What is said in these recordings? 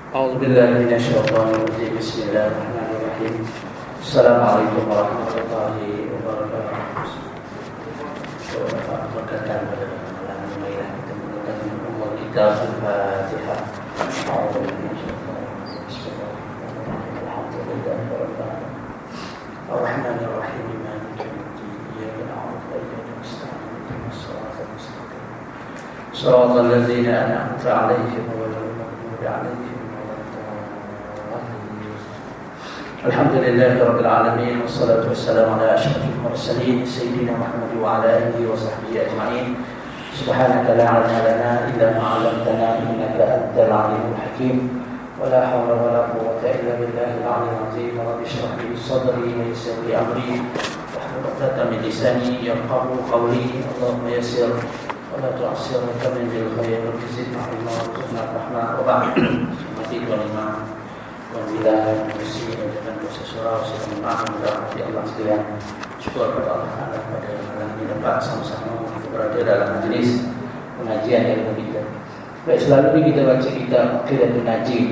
أعوذ بالله من الشيطان الرجيم. بسم الله الرحمن الرحيم. السلام عليكم ورحمة الله وبركاته. Berkaitan pada malam ini kita menggunakan umur kita Al-Fatihah. A'udzu billahi Ar-Rahmanir Rahim. Maliki yaumiddin. Iyyaka na'budu wa iyyaka nasta'in. Ihdinas siratal mustaqim. Shiratal ladzina an'amta 'alaihim ghairil maghdubi 'alaihim. Alhamdulillahi Rabbil Alamin. Wassalatu wassalamu ala ashrafil mursalin Sayyidina Muhammad wa ala alihi wa sahbihi ajma'in. Subhanaka la ilma lana illa ma 'allamtana innaka antal alimul hakim. Wa la hawla wa la quwwata illa billahil 'aliyyil 'azim. Rabbi shrah li sadri wa yassir li amri wahlul 'uqdatam min lisani yafqahu qawli. Allahumma yassir wa la tu'assir wa kammil bil khair wa zidna 'ilma wa zidna rahmah. Wa ba'd. Alhamdulillah, bersyukur dengan dosa surau sedang menghormati Allah sekalian. Syukur kepada Allah Taala pada malam ini dapat sama-sama berada dalam majlis pengajian ilmu kita. Baik, selalu kita baca kitab Aqidatul Najim.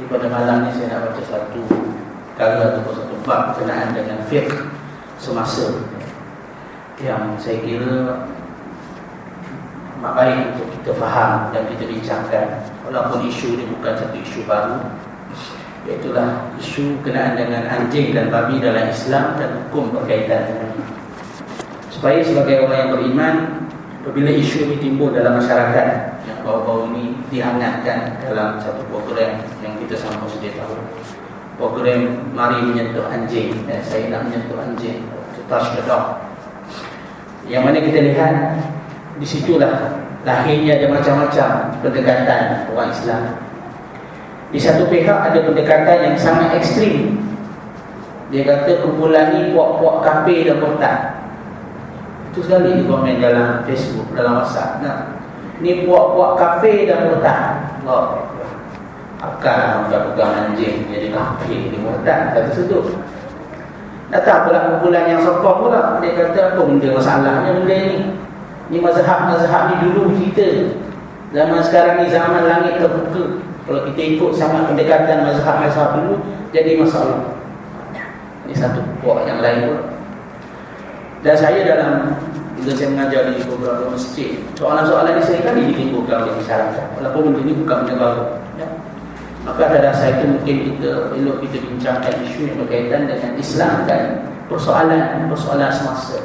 Di pada malam ini saya nak baca satu kali ataupun satu bab berkenaan dengan fiqh semasa yang saya kira baik untuk kita faham dan kita bincangkan. Walaupun isu ini bukan satu isu baru, iaitulah isu kenaan dengan anjing dan babi dalam Islam dan hukum berkaitan dengan ini. Supaya sebagai orang yang beriman, apabila isu ini timbul dalam masyarakat yang baru-baru ini dihangatkan dalam satu program yang kita sama sedia tahu, program Mari Menyentuh Anjing, saya nak menyentuh anjing, touch the dog, yang mana kita lihat di situlah lahirnya ada macam-macam pendekatan orang Islam. Di satu pihak ada pendekatan yang sangat ekstrim. Dia kata kumpulan ni puak-puak kafir dan murtad. Itu sekali di komen dalam Facebook, dalam WhatsApp. Nah, ni puak-puak kafir dan murtad. Allah, akan kita pegang anjing jadi kafir, jadi murtad. Kata sedut. Datang pula kumpulan yang sokong pula. Dia kata apa benda masalahnya benda ni? Ni mazhab-mazhab ni dulu kita. Zaman sekarang ni zaman langit terbuka. Kalau kita ikut sangat pendekatan mazhab-mazhab dulu, jadi masalah. Ini satu puak yang lain pula. Dan saya dalam, bila saya mengajar di beberapa masjid, soalan-soalan ini seringkali ditimbulkan oleh masyarakat. Walaupun benda ini bukan benda baru, ya. Maka pada dasar itu mungkin elok kita bincangkan isu yang berkaitan dengan Islam dan persoalan semasa.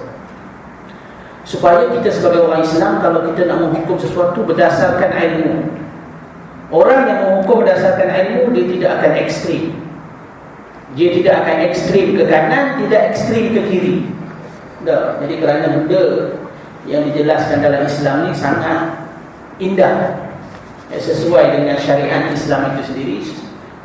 Supaya kita sebagai orang Islam, kalau kita nak menghukum sesuatu berdasarkan ilmu, orang yang menghukum berdasarkan ilmu, dia tidak akan ekstrim. Dia tidak akan ekstrim ke kanan, tidak ekstrim ke kiri. Tak. Jadi kerana benda yang dijelaskan dalam Islam ni sangat indah, sesuai dengan syariat Islam itu sendiri.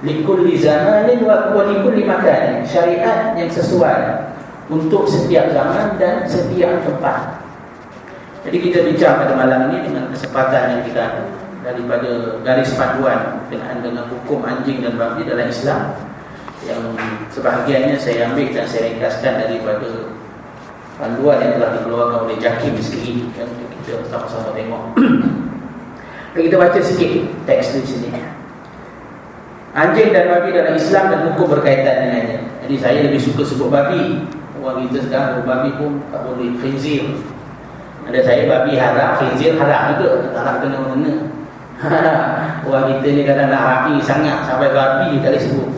Likulli zamanin wa likulli makan. Syariat yang sesuai untuk setiap zaman dan setiap tempat. Jadi kita bincang pada malam ini dengan kesempatan yang kita ada daripada garis paduan berkenaan dengan hukum anjing dan babi dalam Islam, yang sebahagiannya saya ambil dan saya ringkaskan daripada panduan yang telah dikeluarkan oleh Jakim sendiri, yang untuk kita sama-sama tengok. Dan kita baca sikit teks di sini. Anjing dan babi dalam Islam dan hukum berkaitan dengannya. Jadi saya lebih suka sebut babi. Orang kita sekarang babi pun tak boleh, khinzir. Ada saya babi haram, khinzir haram juga, tak nak kena-kena. Orang kita ni kadang nak rapi sangat sampai babi tak boleh sebut.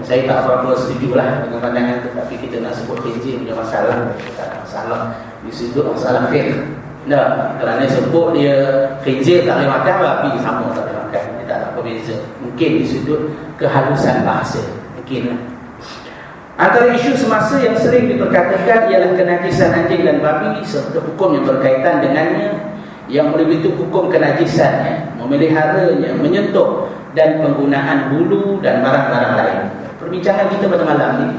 Saya tak berapa setuju lah dengan pandangan tu, tapi kita nak sebut khinzir punya masalah. Tak ada masalah disebut masalah fiqh. Nah, kerana sebut dia khinzir tak boleh makan, babi sama tak boleh makan. Dia tak ada apa beza. Mungkin disebut kehalusan bahasa, mungkin lah. Antara isu semasa yang sering diperkatakan ialah kenajisan anjing dan babi serta hukum yang berkaitan dengannya, yang meliputi hukum kenajisannya, memeliharanya, menyentuh dan penggunaan bulu dan barang-barang lain. Perbincangan kita pada malam ini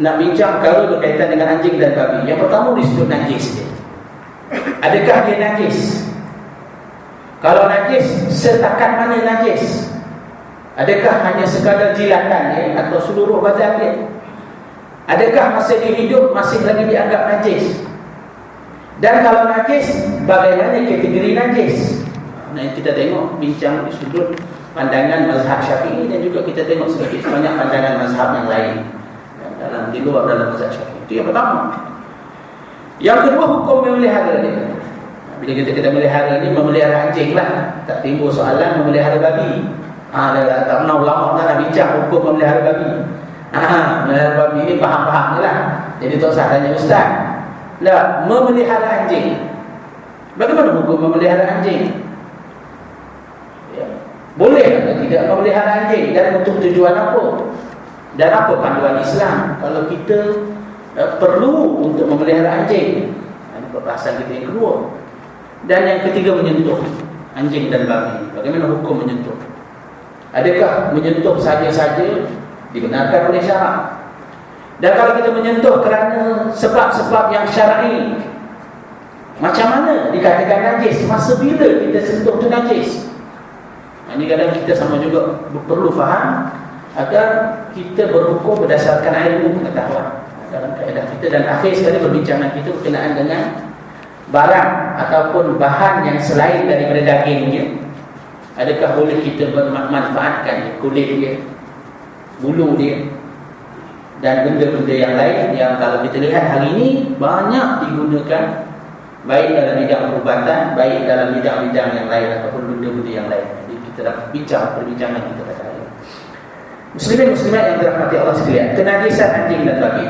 nak bincang perkara berkaitan dengan anjing dan babi. Yang pertama disebut najis dia. Adakah dia najis? Kalau najis, setakat mana najis? Adakah hanya sekadar jilatannya atau seluruh badan dia? Adakah masa dia hidup masih lagi dianggap najis? Dan kalau najis, bagaimana kategori najis? Nah, kita tengok bincang di sudut pandangan mazhab Syafi'i, dan juga kita tengok sedikit banyak pandangan mazhab yang lain di luar dalam mazhab Syafi'i. Itu yang pertama. Yang kedua, hukum memelihara dia. Bila kita melihara ni, memelihara anjing lah, tak timbul soalan memelihara babi. Tak pernah ulama tak nak bincang hukum memelihara babi. Memelihara babi ni faham-faham je lah. Jadi tak usah tanya ustaz. Tak, memelihara anjing. Bagaimana hukum memelihara anjing? Ya. Boleh atau tidak memelihara anjing, dan untuk tujuan apa? Dan apa panduan Islam kalau kita perlu untuk memelihara anjing? Ini perbahasan kita yang kedua. Dan yang ketiga, menyentuh anjing dan babi. Bagaimana hukum menyentuh? Adakah menyentuh saja-saja dibenarkan oleh syarak? Dan kalau kita menyentuh kerana sebab-sebab yang syar'i, macam mana dikatakan najis? Masa bila kita sentuh tu najis? Ini kadang kita sama juga perlu faham agar kita berhukum berdasarkan ilmu pengetahuan dalam kaedah kita. Dan akhir sekali perbincangan kita berkenaan dengan barang ataupun bahan yang selain daripada dagingnya. Adakah boleh kita bermanfaatkan kulit dia, bulu dia, dan benda-benda yang lain yang kalau kita lihat hari ini banyak digunakan, baik dalam bidang perubatan, baik dalam bidang-bidang yang lain ataupun benda-benda yang lain. Jadi kita dah bincang perbincangan kita pada hari ini. Muslimin muslimat yang dirahmati Allah sekalian, kenajisan anjing dan babi.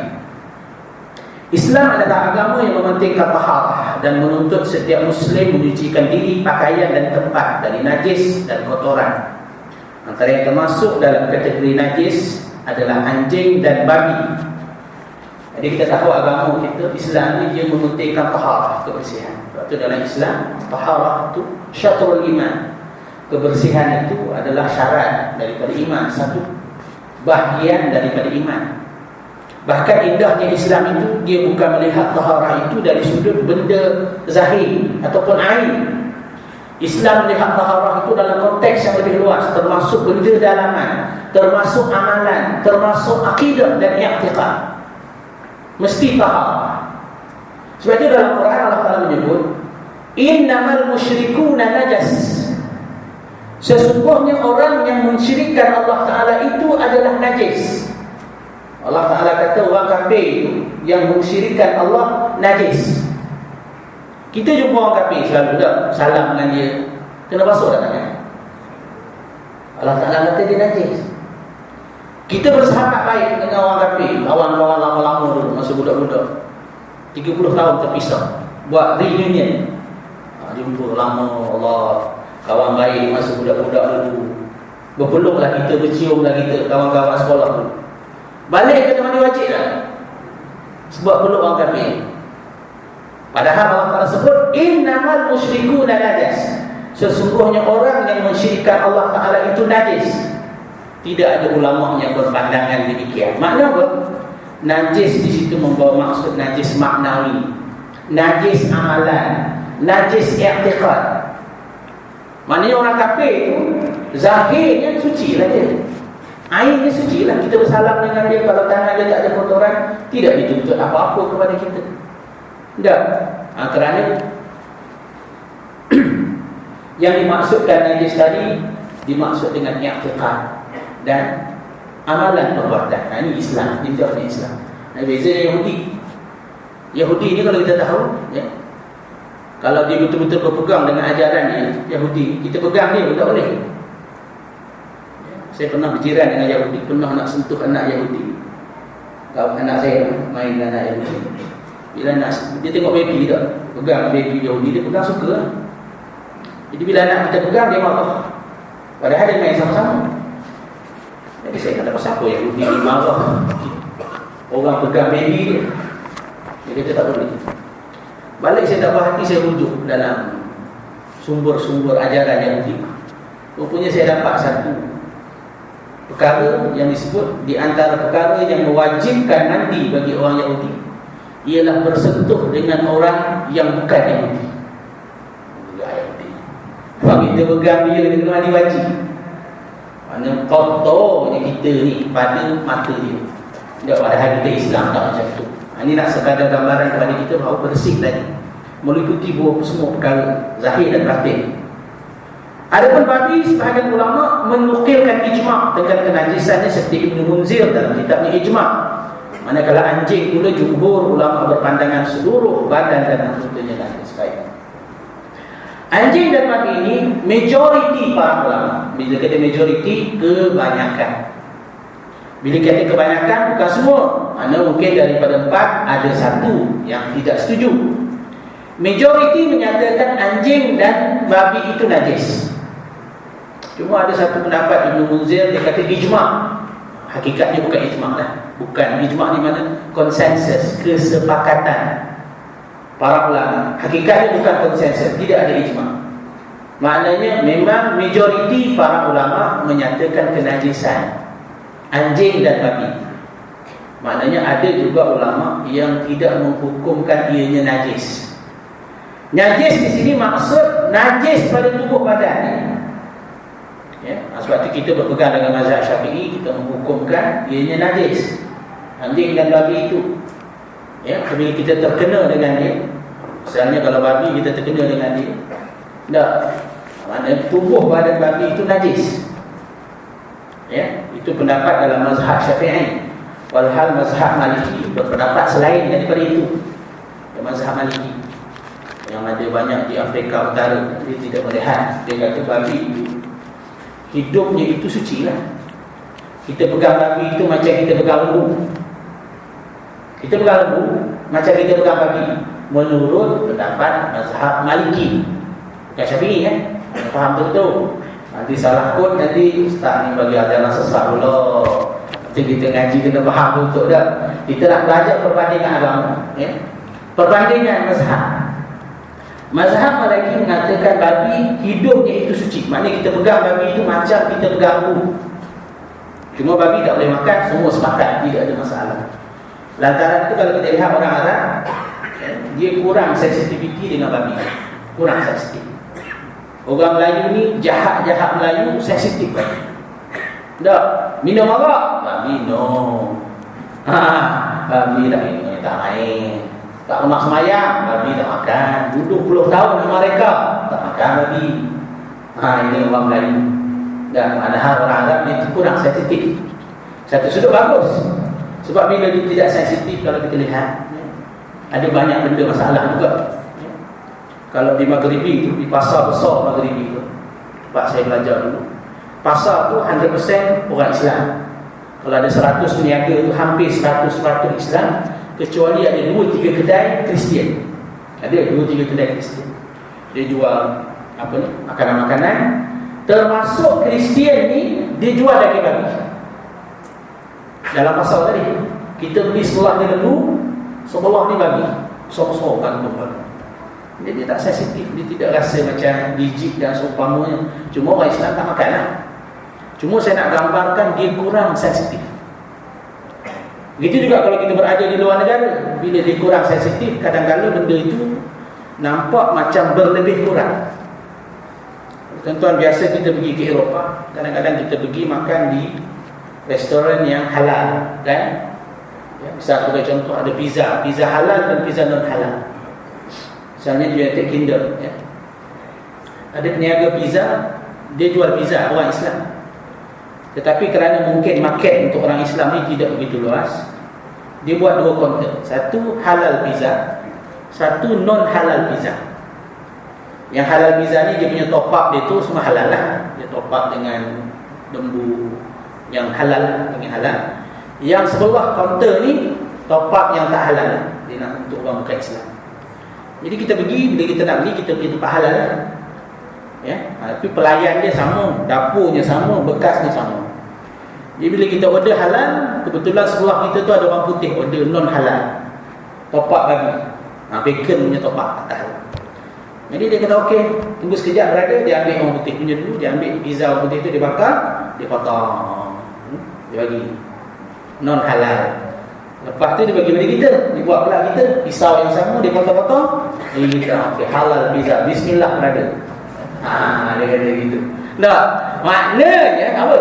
Islam adalah agama yang mementingkan taharah dan menuntut setiap muslim menyucikan diri, pakaian dan tempat dari najis dan kotoran. Antara yang termasuk dalam kategori najis adalah anjing dan babi. Jadi kita tahu agama kita Islam ni dia mementingkan taharah, kebersihan. Sebab itu dalam Islam taharah itu syatrul iman. Kebersihan itu adalah syarat daripada iman, satu bahagian daripada iman. Bahkan indahnya Islam itu, dia bukan melihat taharah itu dari sudut benda zahir ataupun ain. Islam melihat taharah itu dalam konteks yang lebih luas, termasuk benda dalaman, termasuk amalan, termasuk akidah dan i'tiqad. Mesti taharah. Sebab itu dalam Quran Allah Ta'ala menyebut, innamal musyrikuna najas. Sesungguhnya orang yang mensyirikkan Allah Ta'ala itu adalah najis. Allah Ta'ala kata orang kafir itu yang mensyirikkan Allah najis. Kita jumpa orang kafir selalu tak salam dengan dia, kena basuh tak tangan? Allah Ta'ala kata dia najis. Kita bersahabat baik dengan orang kafir, kawan-kawan lama-lama dulu, masa budak-budak 30 tahun terpisah, buat reunion. Jumpa lama, Allah, kawan baik masa budak-budak dulu, berpeluklah kita, berciumlah kita, kawan-kawan sekolah dulu. Balik kena mandi wajib tak? Sebab peluk orang kafir. Padahal Allah Ta'ala sebut innamal musyrikuna najas. Sesungguhnya orang yang mensyirikkan Allah Ta'ala itu najis. Tidak ada ulama yang berpandangan demikian. Makna apa? Najis di situ membawa maksud najis maknawi, najis amalan, najis i'tiqad. Maknanya orang kafir itu zahirnya suci lah dia, airnya suci lah. Kita bersalam dengan dia, kalau tangan dia tak ada kotoran, tidak dituntut apa-apa kepada kita. Tak. Kerana yang dimaksudkan najis tadi dimaksud dengan i'tiqad dan amalan perbuatan. Ini Islam, ini Islam. Beza Yahudi. Yahudi ni kalau kita tahu, ya, kalau dia betul-betul berpegang dengan ajaran dia, Yahudi, kita pegang dia pun tak boleh. Saya pernah berjiran dengan Yahudi, pernah nak sentuh anak Yahudi. Kalau anak saya main dengan anak Yahudi, bila anak dia tengok baby tak, pegang baby Yahudi, dia pegang suka lah. Jadi bila anak kita pegang, dia marah. Padahal dia main sama-sama. Jadi saya kata, pasal apa Yahudi ni marah orang pegang baby dia? Dia kata tak boleh. Balik saya tak berhati, saya rujuk dalam sumber-sumber ajaran Yahudi. Rupanya saya dapat satu perkara yang disebut di antara perkara yang mewajibkan mandi bagi orang Yahudi ialah bersentuh dengan orang yang bukan Yahudi. Kalau kita pegang dia, kita mandi wajib. Maknanya kotornya kita ni pada mata dia. Tak pada hari kita Islam tak macam tu. Ini nak sekadar gambaran kepada kita bahawa bersih tadi meliputi semua perkara zahir dan batin. Adapun babi, sebahagian ulama menukilkan ijma' tentang kenajisannya seperti Ibn Munzir dalam kitabnya Ijma'. Manakala anjing pula jumhur ulama berpandangan seluruh badan dan anggotanya najis. Baik. Anjing dan babi ini majoriti para ulama. Bila kata majoriti, kebanyakan. Bila kata kebanyakan, bukan semua. Mana mungkin daripada 4 ada 1 yang tidak setuju. Majoriti menyatakan anjing dan babi itu najis. Cuma ada satu pendapat Ibn Munzir, dia kata ijma'. Hakikatnya bukan ijma' lah. Bukan ijma' ni mana? Konsensus, kesepakatan para ulama. Hakikatnya bukan konsensus, tidak ada ijma'. Maknanya memang majoriti para ulama menyatakan kenajisan anjing dan babi. Maknanya ada juga ulama yang tidak menghukumkan ianya najis. Najis di sini maksud najis pada tubuh badan. Ya, sebab itu kita berpegang dengan mazhab Syafi'i, kita menghukumkan ianya najis anjing dan babi itu. Ya, bila kita terkena dengan dia, misalnya kalau babi kita terkena dengan dia, tak, maknanya tubuh badan babi itu najis. Ya, itu pendapat dalam mazhab Syafi'i. Walhal mazhab Maliki berpendapat selain daripada itu. Mazhab Maliki yang ada banyak di Afrika Utara, dia tidak melihat, dia kata babi itu hidupnya itu suci lah. Kita pegang babi itu macam kita pegang lembu. Kita pegang lembu macam kita pegang babi, menurut pendapat mazhab Maliki. Bukan Syafi'i kan? Faham betul? Nanti salah kod, nanti ustaz ni bagi ajaran sesat pula. Nanti kita ngaji kena faham betul dah. Kita nak belajar perbandingan agama, ya? Perbandingan mazhab. Mazhab Maliki mengatakan babi hidupnya itu suci. Maknanya kita pegang babi itu macam kita pegang lembu. Cuma babi tak boleh makan, semua sepakat, tidak ada masalah. Lantaran itu kalau kita lihat orang Arab, dia kurang sensitiviti dengan babi. Kurang sensitif. Orang Melayu ni, jahat-jahat Melayu sensitif babi. Tak, minum arak, babi no. Babi tak minum, tak main. Tak pernah semayang, babi tak makan. Duduk puluh tahun dengan mereka, tak makan babi. Ini orang Melayu. Dan padahal orang Arab dia kurang sensitif. Satu sudut bagus, sebab bila dia tidak sensitif, kalau kita lihat, ada banyak benda masalah juga. Kalau di Maghribi tu, di pasar besar Maghribi tu, tempat saya belajar dulu, pasar tu 100% orang Islam. Kalau ada 100 peniaga tu, hampir 100% Islam, kecuali ada 2-3 kedai Kristian. Ada 2-3 kedai Kristian. Dia jual apa ni, makanan-makanan. Termasuk Kristian ni, dia jual daging babi. Dalam pasar tadi, kita beli sebelah ni lembu, sebelah ni babi. Besar-besar gantung babi. Dia tak sensitif, dia tidak rasa macam gigit dan seumpamanya. Cuma orang Islam tak makan lah. Cuma saya nak gambarkan dia kurang sensitif. Begitu juga kalau kita berada di luar negara, bila dia kurang sensitif, kadang-kadang benda itu nampak macam berlebih kurang. Tuan-tuan, biasa kita pergi ke Eropah, kadang-kadang kita pergi makan di restoran yang halal, kan? Ya, misal sebagai contoh ada pizza halal dan pizza non halal. Misalnya di United Kingdom, ya, ada peniaga pizza, dia jual pizza orang Islam. Tetapi kerana mungkin market untuk orang Islam ni tidak begitu luas, dia buat 2 kaunter. Satu halal pizza, satu non halal pizza. Yang halal pizza ni dia punya top up dia tu semua halal lah. Dia top up dengan lembu yang halal, dengan halal. Yang sebelah kaunter ni top up yang tak halal. Dia nak untuk orang bukan Islam. Jadi kita pergi, bila kita nak beli, kita pergi tempat halal lah. Ya, tapi pelayan dia sama, dapurnya sama, bekasnya sama. Jadi bila kita order halal, kebetulan sebelah kita tu ada orang putih order non halal, top up babi, bacon punya top up atas. Jadi dia kata okey, tunggu sekejap berada. Dia ambil orang putih punya dulu, dia ambil pizza orang putih tu, dia bakar, dia potong, dia bagi non halal. Lepas tu dia bagi pada kita, dia buat pula kita pisau yang sama, dia potong-potong. Ini kita okey, halal pizza, bismillah berada. Dia kata gitu. Tak, maknanya apa?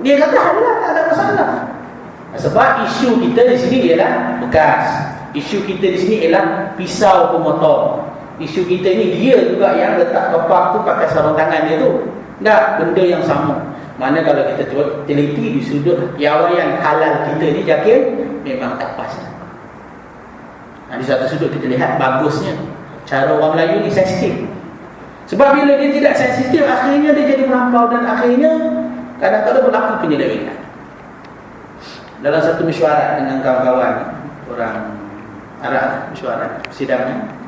Dia kata halal, tak ada masalah. Sebab isu kita di sini ialah bekas. Isu kita di sini ialah pisau pemotong. Isu kita ni dia juga yang letak kepak tu pakai sarung tangan dia tu. Tak, benda yang sama. Mana kalau kita teliti di sudut piawaian halal kita ni, yakin memang tak pas. Di satu sudut kita lihat bagusnya cara orang Melayu ni sensitif. Sebab bila dia tidak sensitif, akhirnya dia jadi melampau dan akhirnya kadang-kadang berlaku penyelewengan. Dalam satu mesyuarat dengan kawan-kawan orang Arab, mesyuarat persidangan.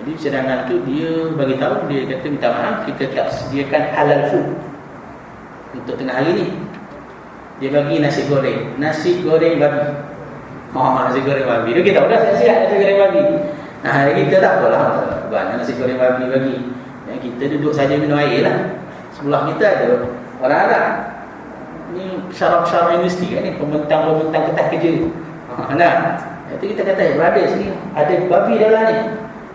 Jadi persidangan tu dia bagi tahu, dia kata minta maaf, kita tak sediakan halal food untuk tengah hari ni. Dia bagi nasi goreng babi. Nasi goreng babi. Dia kita dah siap nasi goreng babi. Nah, kita tak apalah, buat nasi goreng babi bagi. Ya, kita duduk saja minum air lah. Sebelah kita ada orang Arab. Ni syaraf-syaraf universiti kan ni, pembentang-pembentang kertas kerja. Nah, itu kita kata, berada sini ada babi dalam ni.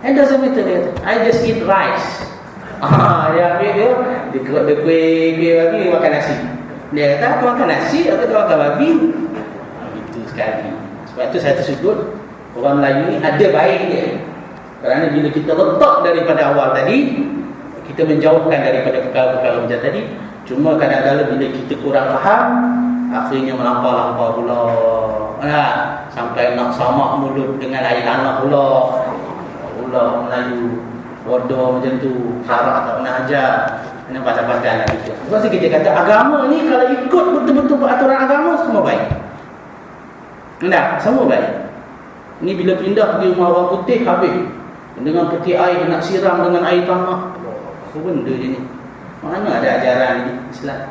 And doesn't matter, dia kata, I just eat rice. Dia ambil dia kerap dia kuih babi, dia makan nasi. Dia kata, aku makan nasi atau kau makan babi? Itu sekali. Sebab itu saya tersudut, orang Melayu ni ada baik dia. Kerana bila kita letak daripada awal tadi, kita menjauhkan daripada perkara-perkara macam tadi. Cuma kadang-kadang bila kita kurang faham, akhirnya melampau-lampau pula. Sampai nak samak mulut dengan air tanah pula. Orang Melayu bodoh macam tu, syarak tak pernah ajar, kena pasal-pasal lah gitu. Sebab tu kita kata agama ni kalau ikut betul-betul peraturan agama, semua baik. Tak, semua baik. Ni bila pindah pergi rumah orang putih, habis dengan peti air nak siram dengan air tanah. Apa benda je ni? Mana ada ajaran ni Islam?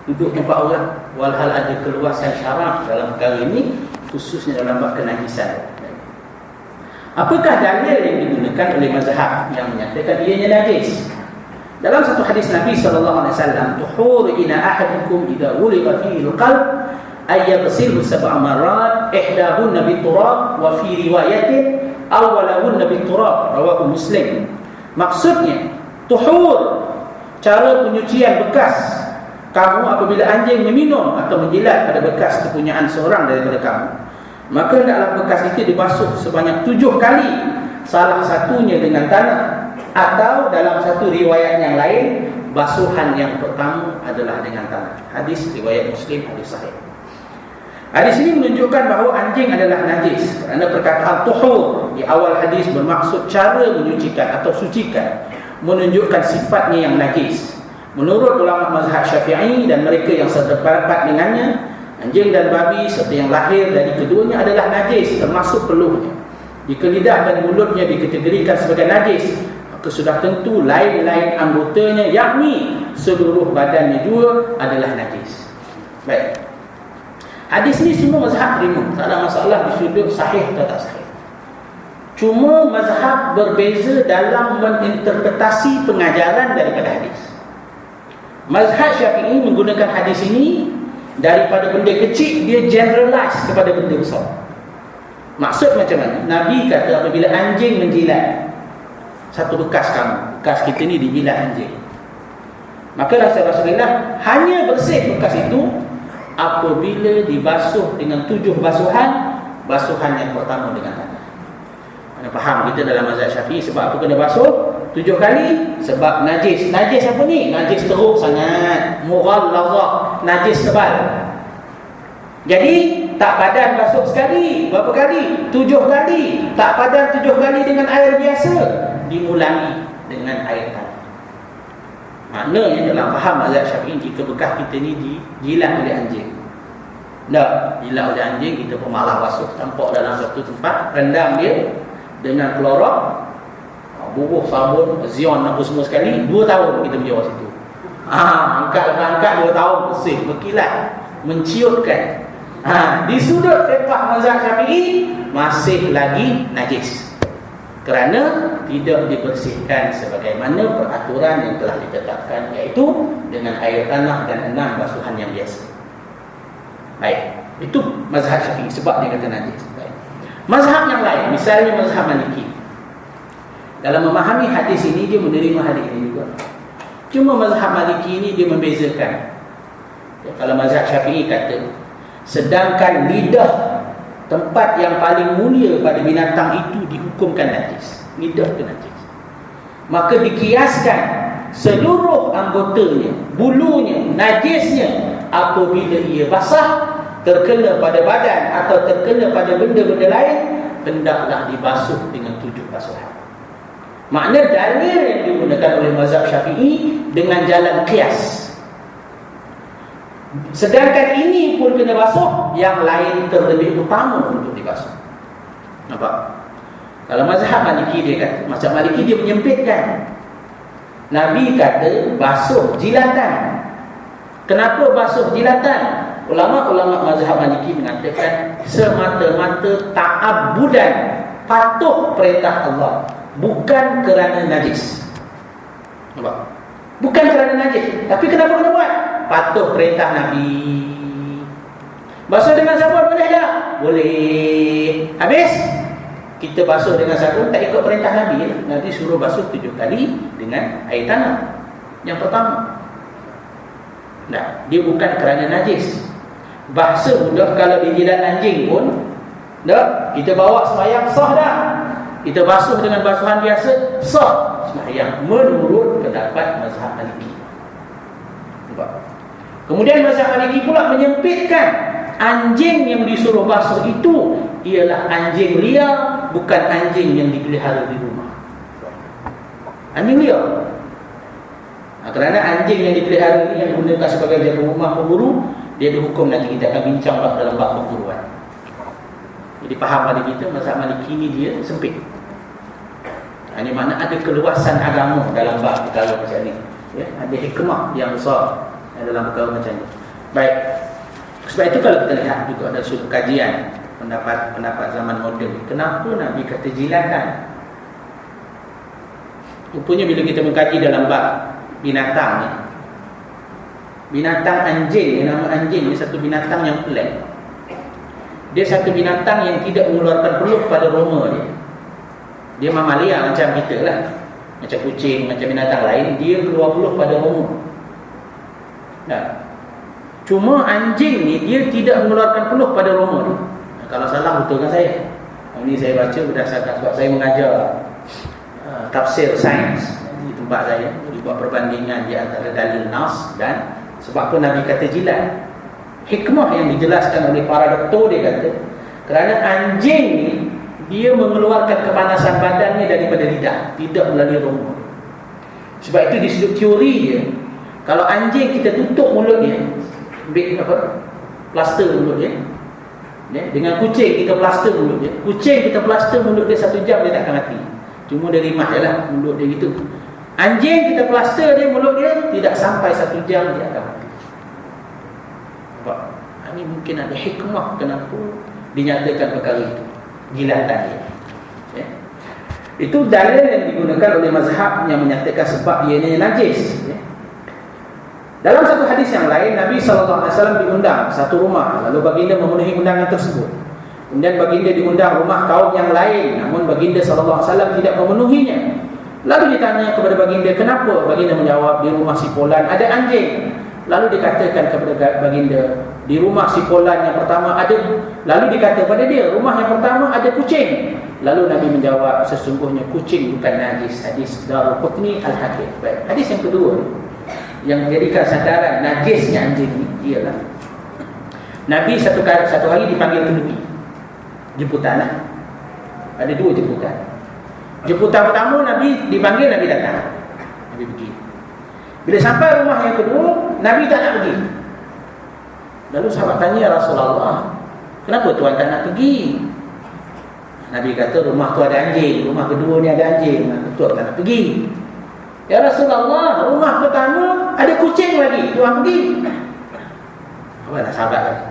Duduk tempat orang, walhal ada keluasan syarak dalam perkara ini, khususnya dalam bab kenajisan. Apakah dalil yang digunakan oleh mazhab yang menyatakan ianya najis? Dalam satu hadis Nabi SAW, tuhur ina ahadikum idza uliqa fihi al-qalb ay yaghsilhu sab'a marrat ihdahunna bit-turab wa fi riwayatin awwalahunna bit-turab, rawahu Muslim. Maksudnya tuhur, cara penyucian bekas kamu apabila anjing meminum atau menjilat pada bekas kepunyaan seorang daripada kamu, maka hendaklah bekas itu dibasuh sebanyak 7 kali, salah satunya dengan tanah, atau dalam satu riwayat yang lain, basuhan yang pertama adalah dengan tanah. Hadis riwayat Muslim, hadis sahih. Hadis ini menunjukkan bahawa anjing adalah najis kerana perkataan tuhur di awal hadis bermaksud cara menyucikan atau sucikan, menunjukkan sifatnya yang najis. Menurut ulama mazhab Syafi'i dan mereka yang sependapat dengannya, anjing dan babi serta yang lahir dari keduanya adalah najis, termasuk peluhnya. Jika lidah dan mulutnya dikategorikan sebagai najis, maka sudah tentu lain-lain anggotanya, yakni seluruh badannya juga adalah najis. Baik. Hadis ni semua mazhab terima, tak ada masalah di sudut sahih atau tak sahih. Cuma mazhab berbeza dalam menginterpretasi pengajaran daripada hadis. Mazhab Syafi'i menggunakan hadis ini daripada benda kecil, dia generalize kepada benda besar. Maksud macam mana? Nabi kata apabila anjing menjilat satu bekas kamu, bekas kita ni dijilat anjing, maka Rasulullah hanya bersih bekas itu apabila dibasuh dengan 7 basuhan, basuhan yang pertama dengan tanah. Mana faham kita dalam mazhab Syafi'i sebab apa kena basuh 7 kali? Sebab najis. Najis apa ni? Najis teruk sangat, mughallazah, najis tebal. Jadi tak padan basuh sekali, berapa kali? 7 kali. Tak padan 7 kali dengan air biasa, dimulangi dengan air tanah. Maknanya dalam faham mazhab Syafi'i, jika bekas kita ni dijilat oleh anjing, tak, jilat oleh anjing, kita pun malah basuh, tampak dalam satu tempat, rendam dia dengan klorok, bubuh sabun, zion apa semua sekali, 2 tahun kita menjauh situ. Angkat 2 tahun bersih, berkilat, menciutkan. Di sudut fiqh mazhab Syafi'i masih lagi najis kerana tidak dibersihkan sebagaimana peraturan yang telah ditetapkan, iaitu dengan air tanah dan 6 basuhan yang biasa. Baik, itu mazhab Syafi'i sebab dia kata najis. Baik. Mazhab yang lain, misalnya mazhab Maliki, dalam memahami hadis ini dia menerima hadis ini juga. Cuma mazhab Maliki ini dia membezakan. Kalau mazhab Syafi'i kata, sedangkan lidah, tempat yang paling mulia pada binatang itu, dihukumkan najis. Lidah itu najis. maka dikiaskan seluruh anggotanya, bulunya, najisnya apabila ia basah, terkena pada badan atau terkena pada benda-benda lain, hendaklah dibasuh dengan 7 basuhan. Makna dalil yang digunakan oleh mazhab Syafi'i dengan jalan qiyas. Sedangkan ini pun kena basuh, yang lain terlebih utama untuk dibasuh. Nampak? Kalau mazhab Maliki, dia kata, mazhab Maliki dia menyempitkan. Nabi kata basuh jilatan. Kenapa basuh jilatan? Ulama-ulama mazhab Maliki mengatakan semata-mata ta'abbudan, patuh perintah Allah, bukan kerana najis. Nampak? Bukan kerana najis, tapi kenapa kena buat? Patuh perintah Nabi. Basuh dengan sabun boleh tak? Boleh. Habis kita basuh dengan sabun, tak ikut perintah Nabi. Nabi suruh basuh 7 kali dengan air tanah. Yang pertama, nah, dia bukan kerana najis. Bahasa mudah, kalau dijilat anjing pun dah, kita bawa sembahyang sah dah. Kita basuh dengan basuhan biasa, sah sembahyang menurut pendapat mazhab Maliki. Nampak? Kemudian mazhab Maliki pula menyempitkan, anjing yang disuruh basuh itu ialah anjing liar, bukan anjing yang dipelihara di rumah. Anjing liar. Kerana anjing yang dipelihara ini yang digunakan sebagai jaga rumah pemburu, dia dihukum, nanti kita akan bincang dalam bab pemburuan. Jadi faham pada kita, mazhab Maliki ini dia sempit. Ini mana ada keluasan agama dalam bab perkara macam ni, ya, ada hikmah yang besar dalam perkara macam ni. Baik, sebab itu kalau kita lihat juga ada sudut kajian pendapat zaman moden, kenapa Nabi kata jilatan? Rupanya bila kita mengkaji dalam bab binatang ni, binatang anjing, yang nama anjing ni satu binatang yang pelik. Dia satu binatang yang tidak mengeluarkan peluh pada roma dia. Dia mamalia macam kita lah, macam kucing, macam binatang lain, dia keluar peluh pada roma. Nah, cuma anjing ni dia tidak mengeluarkan peluh pada roma dia. Kalau salah betulkan saya. Ini saya baca berdasarkan sebab saya mengajar tafsir sains di tempat saya, dibuat perbandingan di antara dalil nas dan sebab apa Nabi kata jilat. Hikmah yang dijelaskan oleh para doktor, dia kata kerana anjing ni dia mengeluarkan kepanasan badannya daripada lidah, tidak melalui roma. Sebab itu di sudut teori dia, kalau anjing kita tutup mulut dia, plaster mulut dia, ya, dengan kucing kita plaster mulut dia, kucing kita plaster mulut dia 1 jam dia tak akan mati. Cuma dia rimah je lah mulut dia gitu. Anjing kita plaster dia mulut dia, tidak sampai 1 jam dia akan mati. Nampak? Ini mungkin ada hikmah kenapa dinyatakan perkara itu, jilatan dia, ya. Itu dalil yang digunakan oleh mazhab yang menyatakan sebab ianya najis, ya. Dalam satu hadis yang lain, Nabi SAW diundang satu rumah, lalu baginda memenuhi undangan tersebut. Kemudian baginda diundang rumah kaum yang lain, namun baginda SAW tidak memenuhinya. Lalu ditanya kepada baginda, kenapa? Baginda menjawab, di rumah si Fulan ada anjing. Lalu dikatakan kepada baginda, di rumah si Fulan yang pertama ada. Lalu dikata pada dia, rumah yang pertama ada kucing. Lalu Nabi menjawab, sesungguhnya kucing bukan najis. Hadis Daruqutni Al-Hakim. Baik, hadis yang kedua yang menjadikan sadaran najisnya anjing ini ialah Nabi satu hari dipanggil ke Nabi, jemputan lah. Ada 2 jemputan. Jemputan pertama Nabi dipanggil, Nabi datang, Nabi pergi. Bila sampai rumah yang kedua, Nabi tak nak pergi. Lalu sahabat tanya, ya Rasulullah, kenapa tuan tak nak pergi? Nabi kata, rumah tu ada anjing, rumah kedua ni ada anjing, tuan tak nak pergi. Ya Rasulullah, rumah pertama ada kucing lagi, tuan pergi. Apa nak sahabat lagi?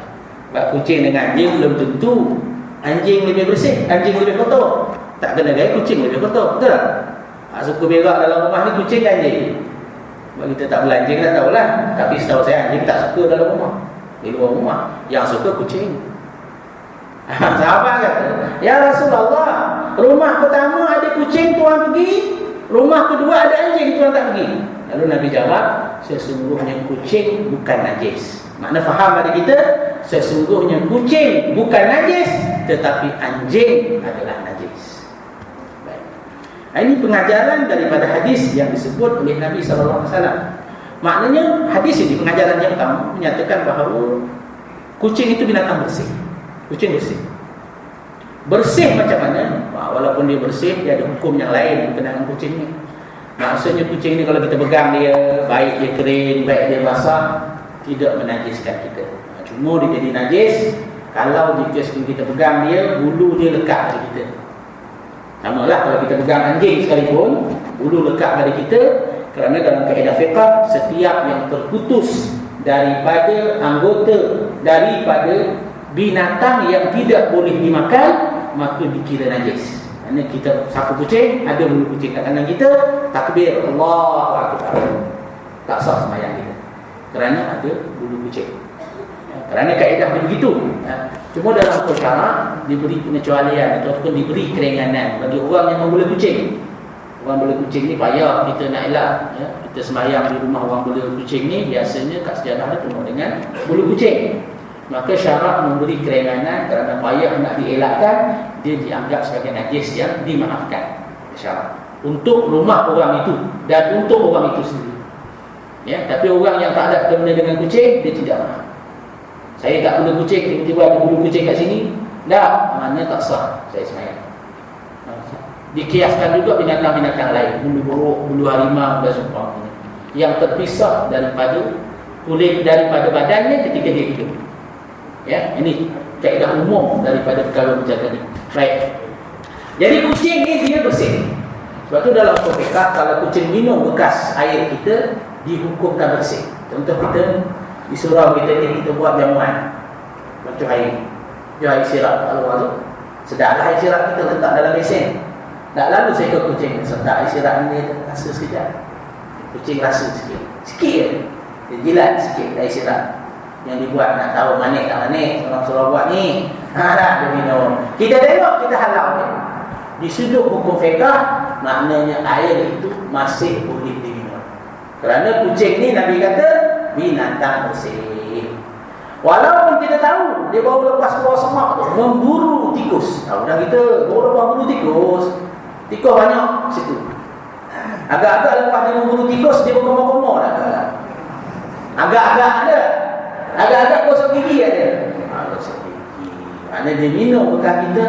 Sebab kucing dengan anjing belum tentu anjing lebih bersih, anjing lebih kotor. Tak kena gaya kucing lebih kotor, betul tak? Suka berak dalam rumah ni kucing ke anjing? Sebab kita tak boleh anjing tak tahulah. Tapi setahu saya anjing tak suka dalam rumah, di luar rumah. Yang suka kucing. Sahabat kata, ya Rasulullah, rumah pertama ada kucing, tuan pergi. Rumah kedua ada anjing, tuan tak pergi. Lalu Nabi jawab, sesungguhnya kucing bukan najis. Makna faham pada kita, sesungguhnya kucing bukan najis, tetapi anjing adalah najis. Baik. Ini pengajaran daripada hadis yang disebut oleh Nabi SAW. Maknanya hadis ini, pengajaran yang pertama, menyatakan bahawa kucing itu binatang bersih. Kucing bersih. Bersih macam mana? Walaupun dia bersih, dia ada hukum yang lain berkenaan kucing ni. Maksudnya kucing ni kalau kita pegang dia, baik dia kering, baik dia basah, tidak menajiskan kita. Cuma dia jadi najis kalau jika kita pegang dia, bulu dia lekat pada kita. Sama lah kalau kita pegang anjing sekalipun, bulu lekat pada kita. Kerana dalam kaedah fiqh, setiap yang terputus daripada anggota, daripada binatang yang tidak boleh dimakan, maka dikira najis. Kerana kita sapu kucing, ada bulu kucing kat tangan kita, takbir Allahu Akbar, tak sah sembahyang kita kerana ada bulu kucing. Kerana kaedah dia begitu. Cuma dalam perkara diberi pengecualian ataupun diberi keringanan bagi orang yang membela kucing. Orang bela kucing ni payah kita nak elak, ya. Kita sembahyang di rumah orang bela kucing ni biasanya kat sejarah dia penuh dengan bulu kucing. Maka syarak memberi keringanan kerana payah nak dielakkan, dia dianggap sebagai najis yang dimaafkan. Syarak untuk rumah orang itu dan untuk orang itu sendiri. Ya, tapi orang yang tak ada kena dengan kucing, dia tidak maaf. Saya tak bela kucing, tiba-tiba ada bulu kucing kat sini, dah, mana tak sah saya sembahyang. Dikiaskan juga binatang-binatang lain, bulu buruk, bulu harimau dan seumpamanya, yang terpisah daripada kulit, daripada badannya ketika dia hidup. Ya, ini kaedah umum daripada perkara menjaga ni. Baik. Jadi kucing ni dia bersih. Sebab tu dalam fiqh, kalau kucing minum bekas air kita, dihukumkan bersih. Contoh kita di surau kita buat jamuan, macam air sirap kat luar tu, sedaplah air sirap kita letak dalam besen. Tak lalu saya ke kucing serta air sirap ni rasa sekejap. Kucing rasa sikit je. Dia jilat sikit air sirap yang dibuat, nak tahu manis tak manis, orang suruh buat ni. Dah dia minum. Kita tengok, kita halau dia. Di sudut hukum fiqh, maknanya air itu masih boleh diminum. Kerana kucing ni Nabi kata binatang bersih. Walaupun kita tahu dia baru lepas keluar semak tu memburu tikus. Tahu dah kita baru lepas buru tikus. Tikus banyak situ. Agak-agak lepas dia memburu tikus, dia berkomor-komor dah. Agak-agak ada. Agak-agak gosok gigi ada. Gosok gigi. Maknanya dia minum bekas kita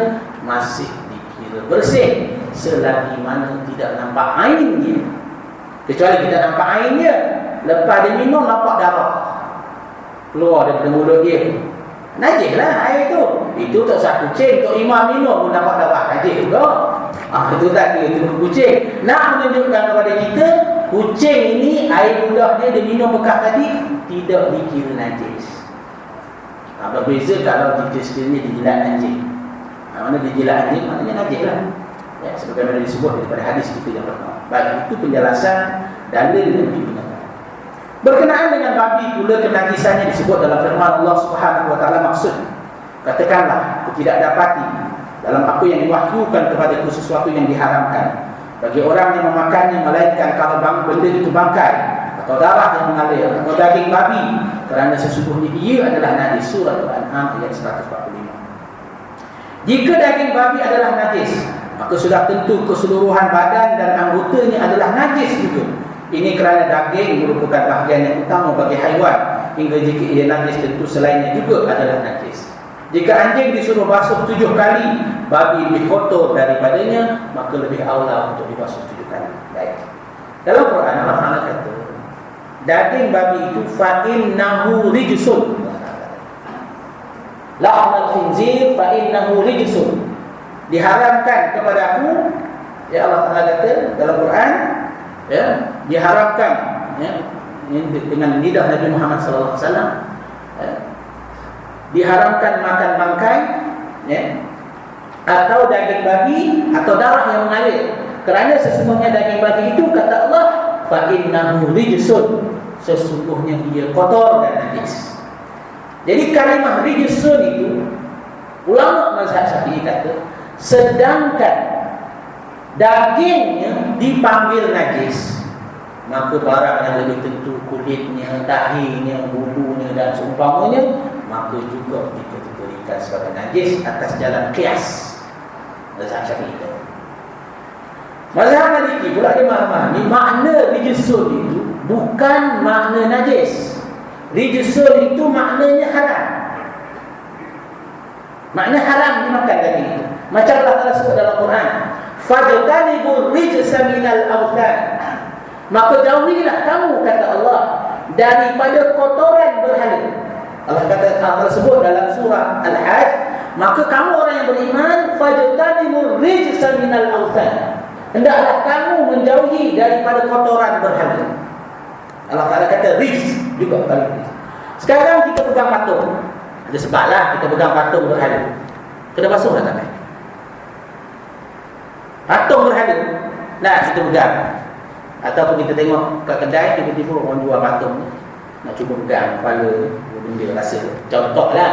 masih dikira bersih selagi mana tidak nampak ainnya. Kecuali kita nampak ainnya, lepas dia minum nampak darah keluar daripada mulut dia, najis lah air tu. Itu tak usah kucing, Tok Imam minum pun nampak darah, najis juga. Itu tak kira itu kucing. Nak menunjukkan kepada kita, kucing ini air ludah dia minum bekas tadi tidak dikira najis. Berbeza kalau jika sekiranya dijilat anjing. Mana dijilat anjing, maknanya najis lah. Ya, sebagaimana disebut daripada hadis kita yang pertama. Baik, itu penjelasan dalil yang digunakan. Berkenaan dengan babi pula, kenajisannya disebut dalam firman Allah Subhanahu wa taala, maksud katakanlah aku tidak dapati dalam apa yang diwahyukan kepadaku sesuatu yang diharamkan bagi orang yang memakannya, melainkan kalau benda itu bangkai atau darah yang mengalir atau daging babi, kerana sesungguhnya ia adalah najis. Surah Al-An'am ayat 145. Jika daging babi adalah najis, maka sudah tentu keseluruhan badan dan anggotanya adalah najis juga. Ini kerana daging merupakan bahagian yang utama bagi haiwan, hingga jika ia najis tentu selainnya juga adalah najis. Jika anjing disuruh basuh 7 kali, babi lebih kotor daripadanya, maka lebih aula untuk dibasuh 7 kali. Baik. Dalam Quran Allah Taala kata, daging babi itu fa innahu rijsun. Lahmul khinzir fa innahu rijsun. Diharamkan kepadaku, ya Allah Taala kata dalam Quran, ya, diharamkan, ya, dengan lidah Nabi Muhammad sallallahu alaihi wasallam, ya, diharamkan makan bangkai, ya, atau daging babi atau darah yang mengalir, kerana sesungguhnya daging babi itu kata Allah fa innahu rijsun, sesungguhnya ia kotor dan najis. Jadi kalimah rijsun itu ulama mazhab Syafi'i kata, sedangkan dagingnya dipanggil najis, maka barang yang lebih tentu kulitnya, dahinya, bulunya dan seumpamanya, maka juga dikategorikan sebagai najis atas jalan qiyas. Mazhab Syafi'i. Mazhab Maliki pula dia memahami makna rijsun itu bukan makna najis. Rijsun itu maknanya haram. Makna haram dimakan daging itu. Macam Allah Ta'ala sebut dalam Quran, fajtanibur rijsa minal awthan. Maka jauhilah kamu, kata Allah, daripada kotoran berhala. Allah sebut dalam surah Al-Hajj, maka kamu orang yang beriman, fajtanibur rijsa minal awthan. Hendaklah kamu menjauhi daripada kotoran berhala. Allah Ta'ala kata rijs juga kali ini. Sekarang kita pegang patung. Ada sebablah kita pegang patung berhala. Kena basuh tak tangan? Patung berhala. Nah, kita pegang. Ataupun kita tengok kat kedai, tiba-tiba orang jual patung ni, nak cuba pegang kepala benda rasa. Contohlah,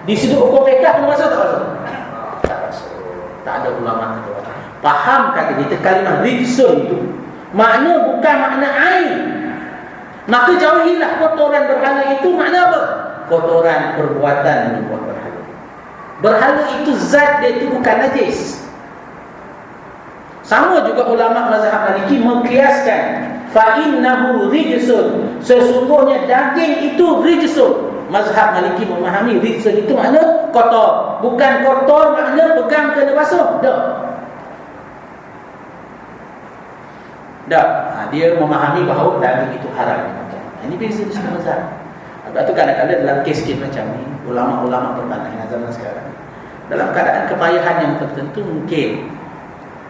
di sudut hukum fiqh kena basuh tak basuh? Tak basuh. Tak ada ulama kata. Faham kata kita kalimah rijsun itu makna bukan makna air. Maka jauhilah kotoran berhala itu. Makna apa? Kotoran perbuatan yang membuat berhala. Berhala itu zat dia itu bukan najis. Sama juga ulama mazhab Maliki mengkiaskan fa innahu rijsun, sesungguhnya daging itu rijsun. Mazhab Maliki memahami rijsun itu makna kotor. Bukan kotor makna pegang kena basuh. Dia memahami bahawa daging itu haram. Ini beza di mazhab. Sebab tu kadang-kadang dalam kes-kes macam ni, ulama-ulama pertanian zaman sekarang, dalam keadaan kepayahan yang tertentu, mungkin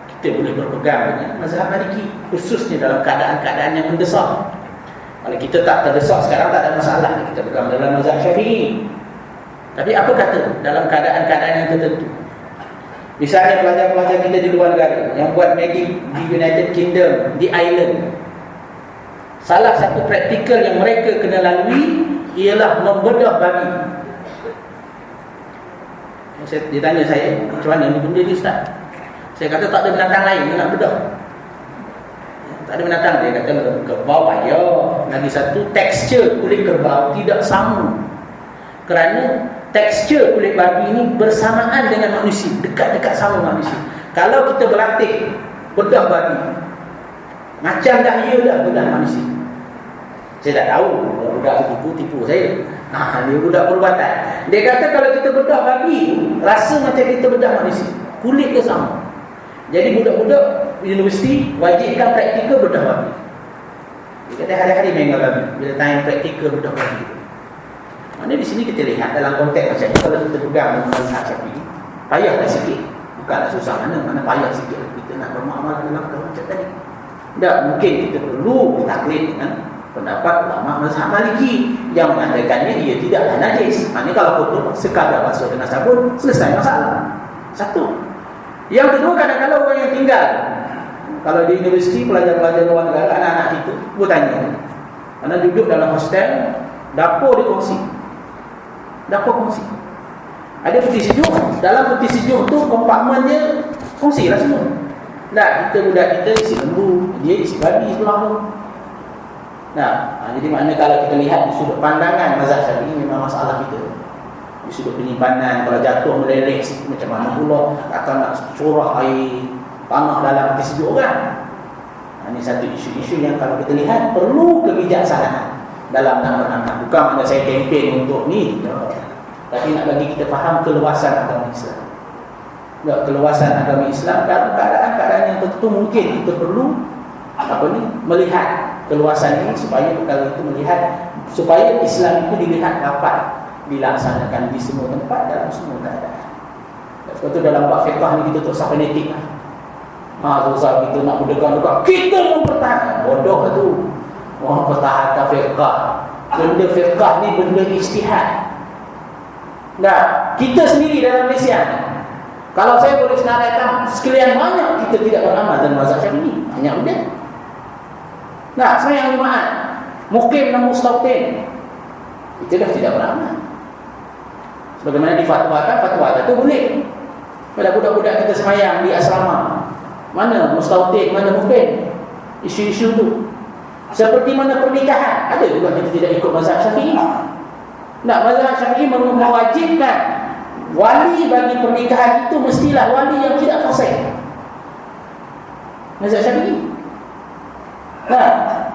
kita boleh berpegang dengan mazhab Maliki, khususnya dalam keadaan-keadaan yang mendesak. Kalau kita tak terdesak sekarang, tak ada masalah, kita pegang dalam mazhab Syafi'i. Tapi apa kata dalam keadaan-keadaan yang tertentu? Misalnya pelajar-pelajar kita di luar negara yang buat Maggi di United Kingdom, di Ireland, salah satu praktikal yang mereka kena lalui ialah membedah babi. Dia tanya saya, macam mana ni benda ni Ustaz? Saya kata tak ada binatang lain yang nak bedah. Tak ada binatang. Dia kata kerbau payah. Lagi satu, tekstur kulit kerbau tidak sama. Kerana tekstur kulit babi ini bersamaan dengan manusia, dekat-dekat sama manusia. Kalau kita berlatih bedah babi, macam dah ia dah bedah manusia. Saya tak tahu, budak tipu saya. Dia budak perubatan. Dia kata kalau kita bedah babi, rasa macam kita bedah manusia. Kulit dia sama. Jadi budak-budak universiti wajibkan praktikal bedah babi. Dia kata hari-hari main babi. Bila tanya praktikal bedah babi, maknanya di sini kita lihat dalam konteks macam ni, kalau kita pegang mazhab Syafi'i, payahlah sikit. Bukanlah susah mana payah sikit kita nak beramal dalam macam tadi. Tak mungkin kita perlu ditaklid dengan pendapat ulama mazhab Maliki yang mengatakannya ia tidaklah najis. Maknanya kalau kotor sekadar basuh dengan sabun, selesai masalah. Satu. Yang kedua, kadang-kadang orang yang tinggal, kalau di universiti, pelajar-pelajar luar negara, anak-anak kita bertanya, kerana duduk dalam hostel, dapur dikongsi. Ada peti sejuk. Dalam peti sejuk tu kompartmen dia kongsilah semua. Tak, kita budak kita isi lembu, dia isi babi sebelah tu. Jadi maknanya kalau kita lihat di sudut pandangan mazhab Syafi'i, memang masalah kita. Di sudut penyimpanan, kalau jatuh meleleh macam mana pula akan nak curah air tanah dalam peti sejuk kan. Ini satu isu-isu yang kalau kita lihat perlu kebijaksanaan dalam nak beramal. Bukan makna saya kempen untuk ni, tapi nak bagi kita faham keluasan agama Islam. Keluasan agama Islam dalam keadaan-keadaan yang tertentu mungkin kita perlu melihat keluasan ini supaya perkara itu supaya Islam itu dilihat dapat dilaksanakan di semua tempat, dalam semua keadaan. Sebab itu dalam bab fiqh ni kita tak sampai fanatik lah. Susah kita nak berdekat-dekat, kita mempertahankan. Bodoh tu. Mempertahankan fiqh. Benda fiqh ni benda ijtihad. Kita sendiri dalam Malaysia ni, kalau saya boleh senaraikan sekalian banyak kita tidak beramal dalam mazhab Syafi'i. Banyak benda. Saya yang jemaat mukim dan mustautin, kita dah tidak beramal. Sebagaimana difatwakan, fatwa itu boleh. Pada budak-budak kita semayang di asrama, mana mustautin, mana mukim, isu-isu tu. Seperti mana pernikahan, ada juga kita tidak ikut mazhab Syafi'i. Mazhab Syafi'i mewajibkan wali bagi pernikahan itu mestilah wali yang tidak fasik. mazhab Syafi'i.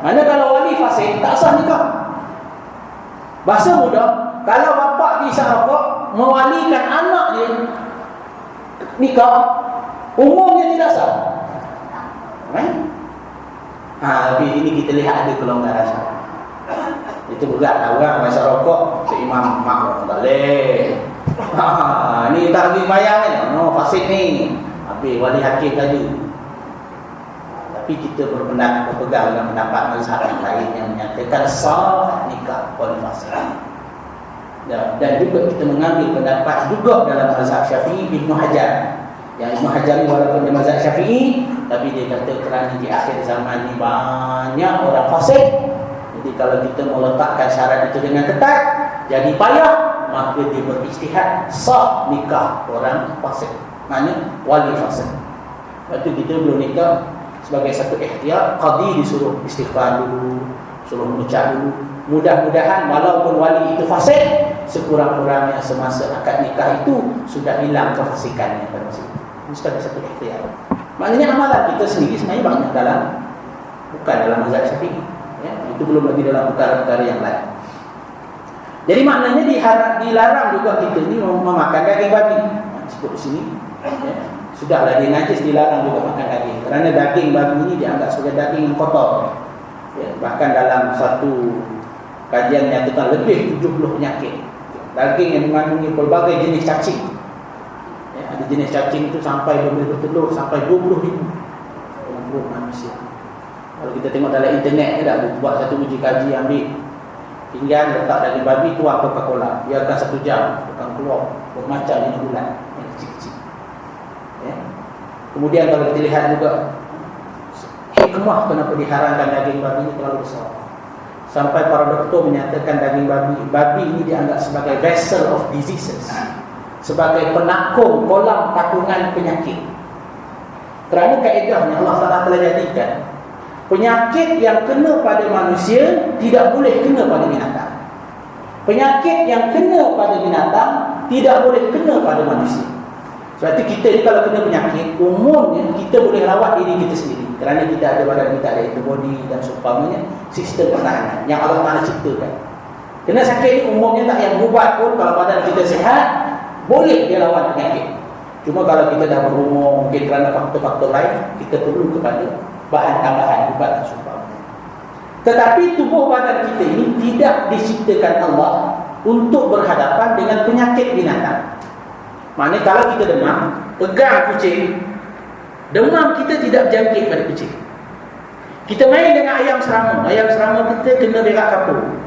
Mana kalau wali fasik tak sah nikah. Bahasa mudah, kalau bapa dihisap rokok mewalikan anak dia nikah, umumnya tidak sah. Tapi ini kita lihat ada kelonggaran syarak. Itu berat orang masa rokok seimam mak boleh. Ni tak lagi bayang ni. No, fasik ni. Habis wali hakim tadi. Tapi kita berpegang dengan pendapat mazhab yang lain yang menyatakan sah nikah wali fasik. Dan juga kita mengambil pendapat juga dalam mazhab Syafi'i Ibnu Hajar. Yang Ibnu Hajar ni walaupun dia mazhab Syafi'i, tapi dia kata kerana di akhir zaman ni banyak orang fasik. Jadi kalau kita mau letakkan syarat itu dengan ketat, jadi payah, maka dia berijtihad sah nikah orang fasik. Maknanya wali fasik. Lepas tu kita belum nikah sebagai satu ikhtiar, qadi disuruh istighfar dulu, suruh mengucap dulu. Mudah-mudahan walaupun wali itu fasik, sekurang-kurangnya semasa akad nikah itu sudah hilang kefasikannya pada masa itu. Mesti ada satu ikhtiar. Maknanya amalan kita sendiri sebenarnya banyak bukan dalam mazhab Syafi'i. Ya, itu belum lagi dalam perkara-perkara yang lain. Jadi maknanya dilarang juga kita ni memakan daging babi. Sebut di sini. Ya, sudahlah dia najis, dilarang juga makan daging. Kerana daging babi ini dianggap sebagai daging yang kotor. Ya, bahkan dalam satu kajian menyatakan lebih 70 penyakit. Daging yang mengandungi pelbagai jenis cacing. Ada jenis cacing itu sampai bertelur sampai 20,000 untuk manusia. Kalau kita tengok dalam internet ni dah buat satu uji kaji, ambil pinggan, letak daging babi, tuang Coca-Cola, biarkan 1 jam, akan keluar bermacam jenis ulat yang kecil-kecil. Ya. Kemudian kalau kita lihat juga hikmah kenapa diharamkan daging babi ini terlalu besar. Sampai para doktor menyatakan daging babi ini dianggap sebagai vessel of diseases, sebagai penakung kolam takungan penyakit. Kerana kaedahnya Allah Taala telah jadikan penyakit yang kena pada manusia tidak boleh kena pada binatang. Penyakit yang kena pada binatang tidak boleh kena pada manusia. Sebab itu kita ni kalau kena penyakit, umumnya kita boleh rawat diri kita sendiri. Kerana kita ada badan kita, ada antibody dan seumpamanya, sistem pertahanan yang Allah Taala ciptakan. Kena sakit ni umumnya tak yang berubat pun, kalau badan kita sihat, boleh dia lawan penyakit. Cuma kalau kita dah berumur, mungkin kerana faktor-faktor lain, kita perlu kepada bahan tambahan ubat dan seumpamanya. Tetapi tubuh badan kita ini tidak diciptakan Allah untuk berhadapan dengan penyakit binatang. Maknanya kalau kita demam, pegang kucing, demam kita tidak berjangkit pada kucing. Kita main dengan ayam serama kita kena berak kapur.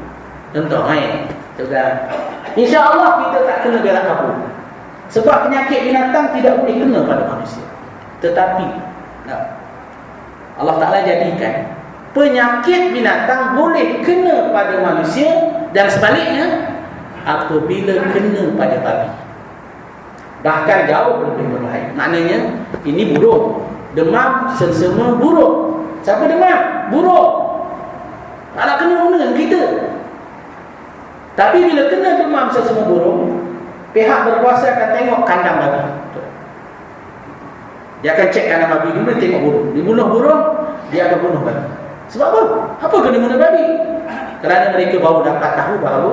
Contoh main, pegang, insya-Allah kita tak kena berak kapur. Sebab penyakit binatang tidak boleh kena pada manusia. Tetapi Allah Ta'ala jadikan penyakit binatang boleh kena pada manusia, dan sebaliknya apabila kena pada babi, bahkan jauh lebih berbahaya. Maknanya ini burung, demam selsema burung. Siapa demam? Burung. Tak nak kena dengan kita. Tapi bila kena demam selsema burung, pihak berkuasa akan tengok kandang babi. Dia akan cek kandang babi dulu, tengok burung. Dia bunuh burung, dia akan bunuh babi. Sebab apa? Apa kena bunuh babi? Kerana mereka baru dapat tahu bahawa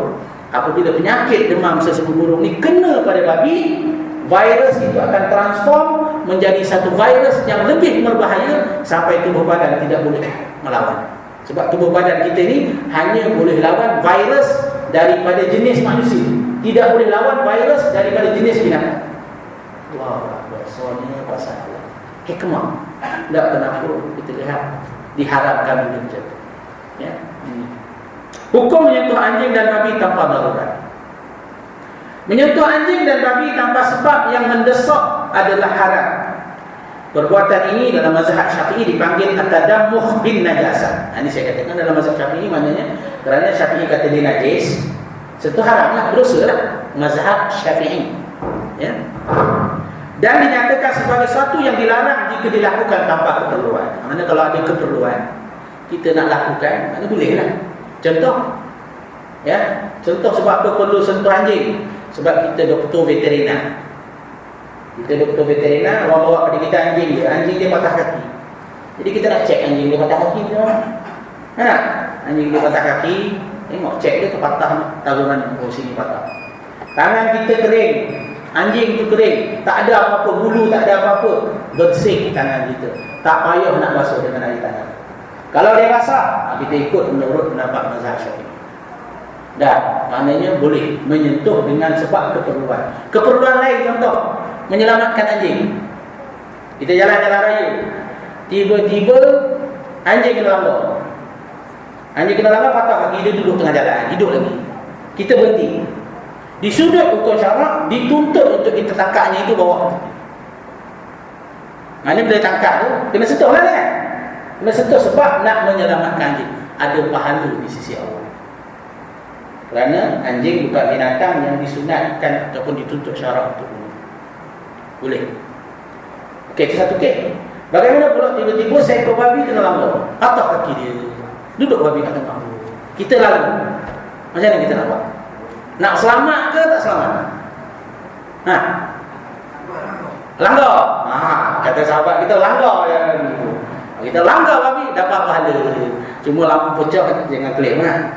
apabila penyakit demam selsema burung ni kena pada babi, virus itu akan transform menjadi satu virus yang lebih berbahaya sampai tubuh badan tidak boleh melawan. Sebab tubuh badan kita ni hanya boleh lawan virus daripada jenis manusia, tidak boleh lawan virus daripada jenis binatang. Wah, soalnya pasal hikmah. Tak kenapa kita lihat diharapkan macam itu. Ya. Hukum menyentuh anjing dan babi tanpa darurat. Menyentuh anjing dan babi tanpa sebab yang mendesak adalah haram. Perbuatan ini dalam mazhab Syafi'i dipanggil at-tadammuh bin najasah. Ini saya katakan dalam mazhab Syafi'i, maknanya kerana Syafi'i kata dia najis, sentuh haramlah, berdosa lah. Mazhab Syafi'i. Ya. Dan dinyatakan sebagai sesuatu yang dilarang jika dilakukan tanpa keperluan. Maksudnya kalau ada keperluan kita nak lakukan, mana bolehlah. Contoh, ya, contoh sebab apa perlu sentuh anjing? Sebab kita doktor veteriner. Kita doktor veteriner, orang bawa pada kita anjing dia patah kaki. Jadi kita nak cek anjing dia patah kaki ke mana? Anjing dia patah kaki, tengok cek dia tu patah tahu mana, oh sini patah. Tangan kita kering, anjing tu kering, tak ada apa-apa bulu, tak ada apa-apa, bersih tangan kita, tak payah nak basuh dengan air tangan. Kalau dia basah, kita ikut menurut pendapat mazhab Syafi'i. Dan maknanya boleh menyentuh dengan sebab keperluan. Keperluan lain contoh, menyelamatkan anjing. Kita jalan-jalan raya, tiba-tiba anjing kena langgar. Anjing kena langgar, patah kaki dia, duduk tengah jalan, hidup lagi. Kita berhenti. Di sudut hukum syarak dituntut untuk kita tangkapnya itu bawa. Maknanya bila tangkap tu kena sentuh lah kan? Kena sentuh sebab nak menyelamatkan anjing. Ada pahala di sisi Allah. Kerana anjing bukan binatang yang disunatkan ataupun dituntut syarak untuk bunuh. Boleh. Okey, itu satu kes. Bagaimana pula tiba-tiba seekor babi kena langgar, patah kaki dia, duduk babi kat tengah. Kita lalu, macam mana kita nak buat? Nak selamat ke tak selamat? Ha? Langgar. Kata sahabat kita langgar ya. Kita langgar babi dapat pahala. Cuma lampu pecah jangan klaim kan.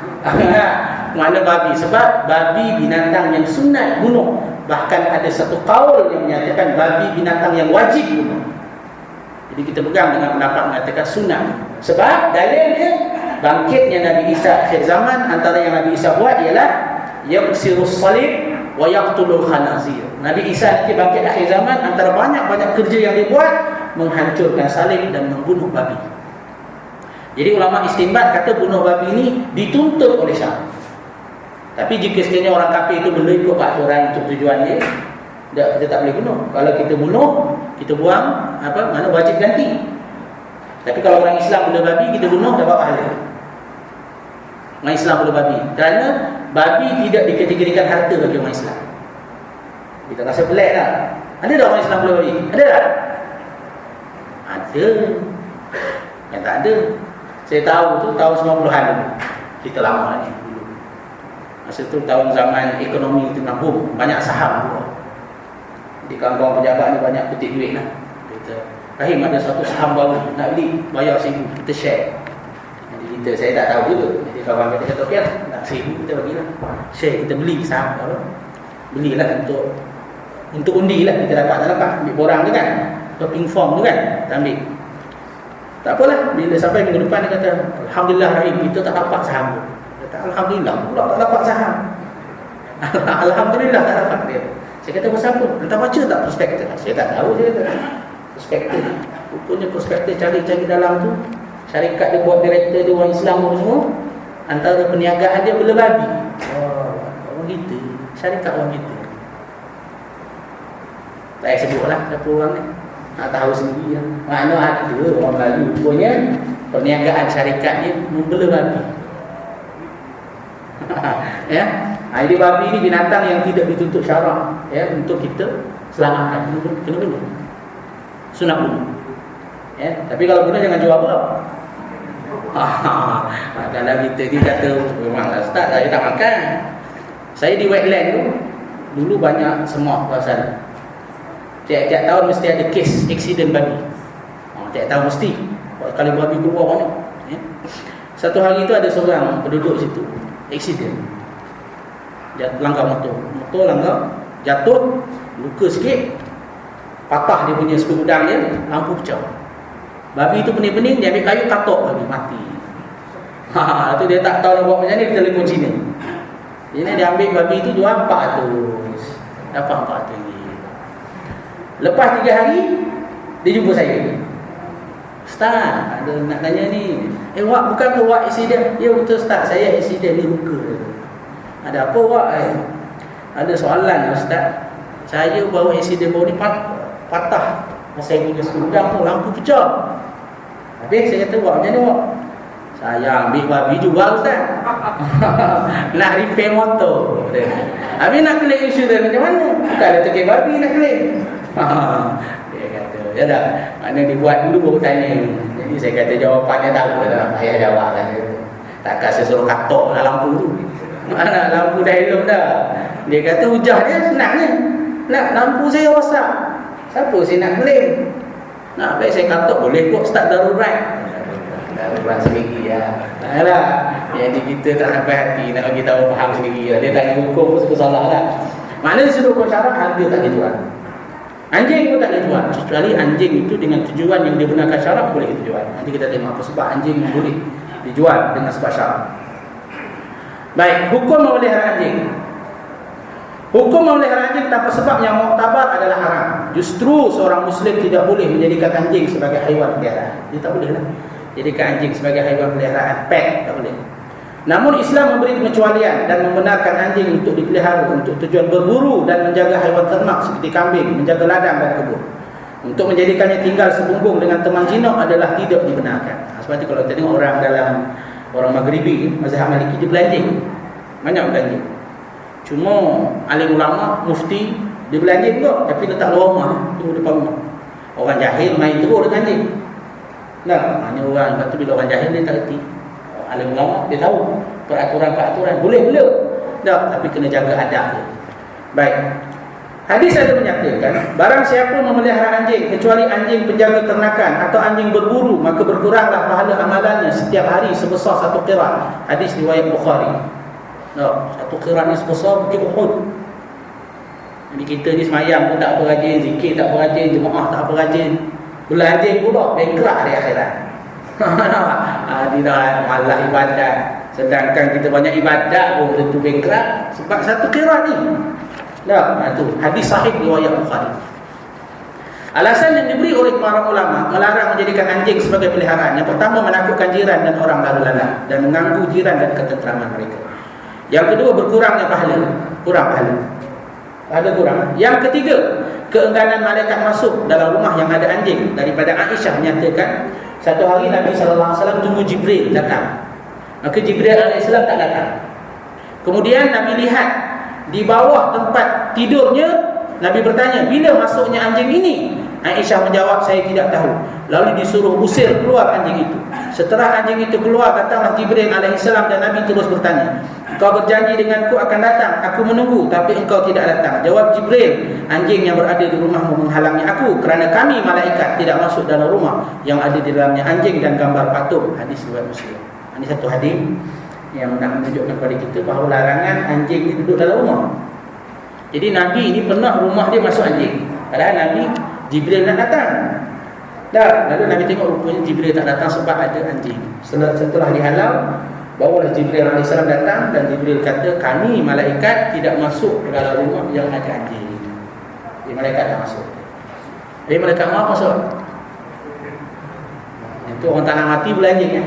Mana babi? Sebab babi binatang yang sunat bunuh. Bahkan ada satu kaul yang menyatakan babi binatang yang wajib bunuh. Jadi kita pegang dengan pendapat mengatakan sunat. Sebab dalil dia bangkitnya Nabi Isa akhir zaman, antara yang Nabi Isa buat ialah yaksirus salib wa yaqtulul khanazir. Nabi Isa nanti bangkit akhir zaman, antara banyak-banyak kerja yang dia buat, menghancurkan salib dan membunuh babi. Jadi ulama istinbat kata bunuh babi ini dituntut oleh syarak. Tapi jika sekiranya orang kafir itu belum ikut aturan untuk tujuan dia, kita tak boleh bunuh. Kalau kita bunuh, kita buang mana wajib ganti. Tapi kalau orang Islam bunuh babi, kita bunuh dapat pahala. Orang Islam bunuh babi, kerana babi tidak dikategorikan harta bagi orang Islam. Kita rasa pelik tak? Ada tak orang Islam bunuh babi? Ada tak? Ada. Yang tak ada, saya tahu tu tahun 90-an dulu. Kita lama ni. Masa tu tahun zaman ekonomi tengah boom, banyak saham dulu. Di kawan-kawan pejabat ni banyak petik duit lah. Kita, Rahim ada satu saham baru, nak beli, bayar 1,000, kita share. Jadi saya tak tahu juga. Jadi kawan kita kata, okey lah, nak 1,000 kita bagilah. Share, kita beli saham apa? Belilah untuk undi lah, kita dapat tak dapat. Ambil borang tu kan, topping form tu kan, kita ambil. Tak apalah, bila sampai minggu depan dia kata, Alhamdulillah Rahim, kita tak dapat saham tu. Kata, Alhamdulillah, pula tak dapat saham. Alhamdulillah tak dapat dia. Saya kata, pasal apa? Entah baca tak prospektus? Saya tak tahu, saya kata prospektus. Rupanya prospektus cari-cari dalam tu, syarikat dia buat direktur dia orang Islam semua, antara perniagaan dia bela babi. Orang kita, syarikat orang kita. Tak payah sebut lah siapa orang ni, nak tahu sendiri lah. Makna ada orang Melayu rupanya perniagaan syarikat dia membela babi. Ya, jadi babi ni binatang yang tidak dituntut syarak ya, untuk kita selamatkan. Kena bunuh, sunat bunuh ya. Tapi kalau bunuh jangan jual pula. Kalau kita ni kata memanglah Ustaz, saya tak makan. Saya di wetland tu dulu banyak semut kawasan. Tiap-tiap tahun mesti ada kes aksiden babi. Tiap tahun mesti kali babi keluar mana ya. Satu hari tu ada seorang penduduk situ aksiden, langgar motor langgar, jatuh, luka sikit, patah dia punya skru gudang dia, lampu pecah. Babi tu pening-pening, dia ambil kayu katok babi, mati. Tu dia tak tahu nak buat macam ni, dia telefon Cina. Jadi dia ambil babi tu, jual 400, dapat 400 ringgit. Lepas 3 hari dia jumpa saya, Ustaz, ada nak tanya ni. Wak, bukan ke Wak aksiden? Ya betul Ustaz, saya aksiden ni luka. Ada apa Wak? Ada soalan Ustaz. Saya bawa aksiden baru ni patah. Saya punya sekudang tu lampu pecah. Habis saya kata, Wak macam ni Wak? Saya ambil babi jual Ustaz. Nak repair motor. Habis nak claim insurans macam mana? Bukan ada terkait babi nak claim. Dia kata, ya dah, mana dibuat dulu baru tanya. Jadi saya kata jawapannya tak apa dah, saya jawab lah. Takkan saya suruh katok lah lampu tu. Mana lampu dah elok dah. Dia kata hujah dia senangnya, nak lampu saya rosak, siapa saya nak claim? Nah, baik saya kata boleh kok start darurat. Darurat sendiri ya. Alah, jadi kita tak sampai hati nak bagi tahu faham sendiri lah. Dia tanya hukum pun suka salah lah. Maknanya suruh hukum syarak harga tak dijual. Anjing pun tak boleh jual, kecuali anjing itu dengan tujuan yang digunakan syarak boleh kita jual. Nanti kita tengok apa sebab anjing boleh dijual dengan sebab syarak. Baik, hukum memelihara anjing. Hukum memelihara anjing tanpa sebab yang muktabar adalah haram. Justru seorang Muslim tidak boleh menjadikan anjing sebagai haiwan peliharaan. Dia tak boleh lah jadikan anjing sebagai haiwan peliharaan, pet, tak boleh. Namun Islam memberi pengecualian dan membenarkan anjing untuk dipelihara untuk tujuan berburu dan menjaga haiwan ternak seperti kambing, menjaga ladang dan kebun. Untuk menjadikannya tinggal sebumbung dengan teman jinak adalah tidak dibenarkan. Sebab itu kalau kita tengok orang dalam orang Maghribi, mazhab Maliki, dia belanjing. Banyak belanjing. Cuma alim ulama, mufti, dia belanjing juga tapi letak luar rumah, tunggu depan rumah. Orang jahil main terus dengan anjing. Nah, hanya orang, lepas tu bila orang jahil dia tak reti. Alim ulama dia tahu peraturan-peraturan boleh tak, tapi kena jaga adab dia. Baik. Hadis ada menyatakan barang siapa memelihara anjing kecuali anjing penjaga ternakan atau anjing berburu, maka berkuranglah pahala amalannya setiap hari sebesar satu qirat. Hadis riwayat Bukhari. Satu qirat ni sebesar Bukit Uhud. Jadi kita ni semayang pun tak apa rajin, zikir tak apa rajin, jemaah tak apa rajin, belanjing pula bankrupt hari akhirat. Di dalam malah ibadat, sedangkan kita banyak ibadat pun tentu bankrupt sebab satu qirat ni. Itu hadis sahih riwayat Bukhari. Alasan yang diberi oleh para ulama melarang menjadikan anjing sebagai peliharaan. Yang pertama, menakutkan jiran dan orang lalu lalang dan mengganggu jiran dan ketenteraman mereka. Yang kedua, berkurangnya pahala, kurang pahala. Ada kurang. Yang ketiga, keengganan malaikat masuk dalam rumah yang ada anjing. Daripada Aisyah menyatakan, satu hari Nabi SAW tunggu Jibril datang. Maka Jibril AS tak datang. Kemudian Nabi lihat di bawah tempat tidurnya, Nabi bertanya, bila masuknya anjing ini? Aisyah menjawab, saya tidak tahu. Lalu disuruh usir keluar anjing itu. Setelah anjing itu keluar, datanglah Jibril AS dan Nabi terus bertanya, engkau berjanji denganku akan datang, aku menunggu, tapi engkau tidak datang. Jawab Jibril, anjing yang berada di rumahmu menghalangi aku, kerana kami malaikat tidak masuk dalam rumah yang ada di dalamnya anjing dan gambar patung. Hadis riwayat Muslim. Ini satu hadis yang nak menunjukkan kepada kita bahawa larangan anjing ini duduk dalam rumah. Jadi Nabi ini pernah rumah dia masuk anjing, padahal Nabi Jibril nak datang. Lalu Nabi tengok rupanya Jibril tak datang sebab ada anjing. Setelah dihalau, barulah Jibril AS datang dan Jibril kata, kami malaikat tidak masuk ke dalam rumah yang ada anjing. Jadi malaikat tak masuk. Jadi malaikat maaf masuk. Itu orang tanah mati belanjing ya.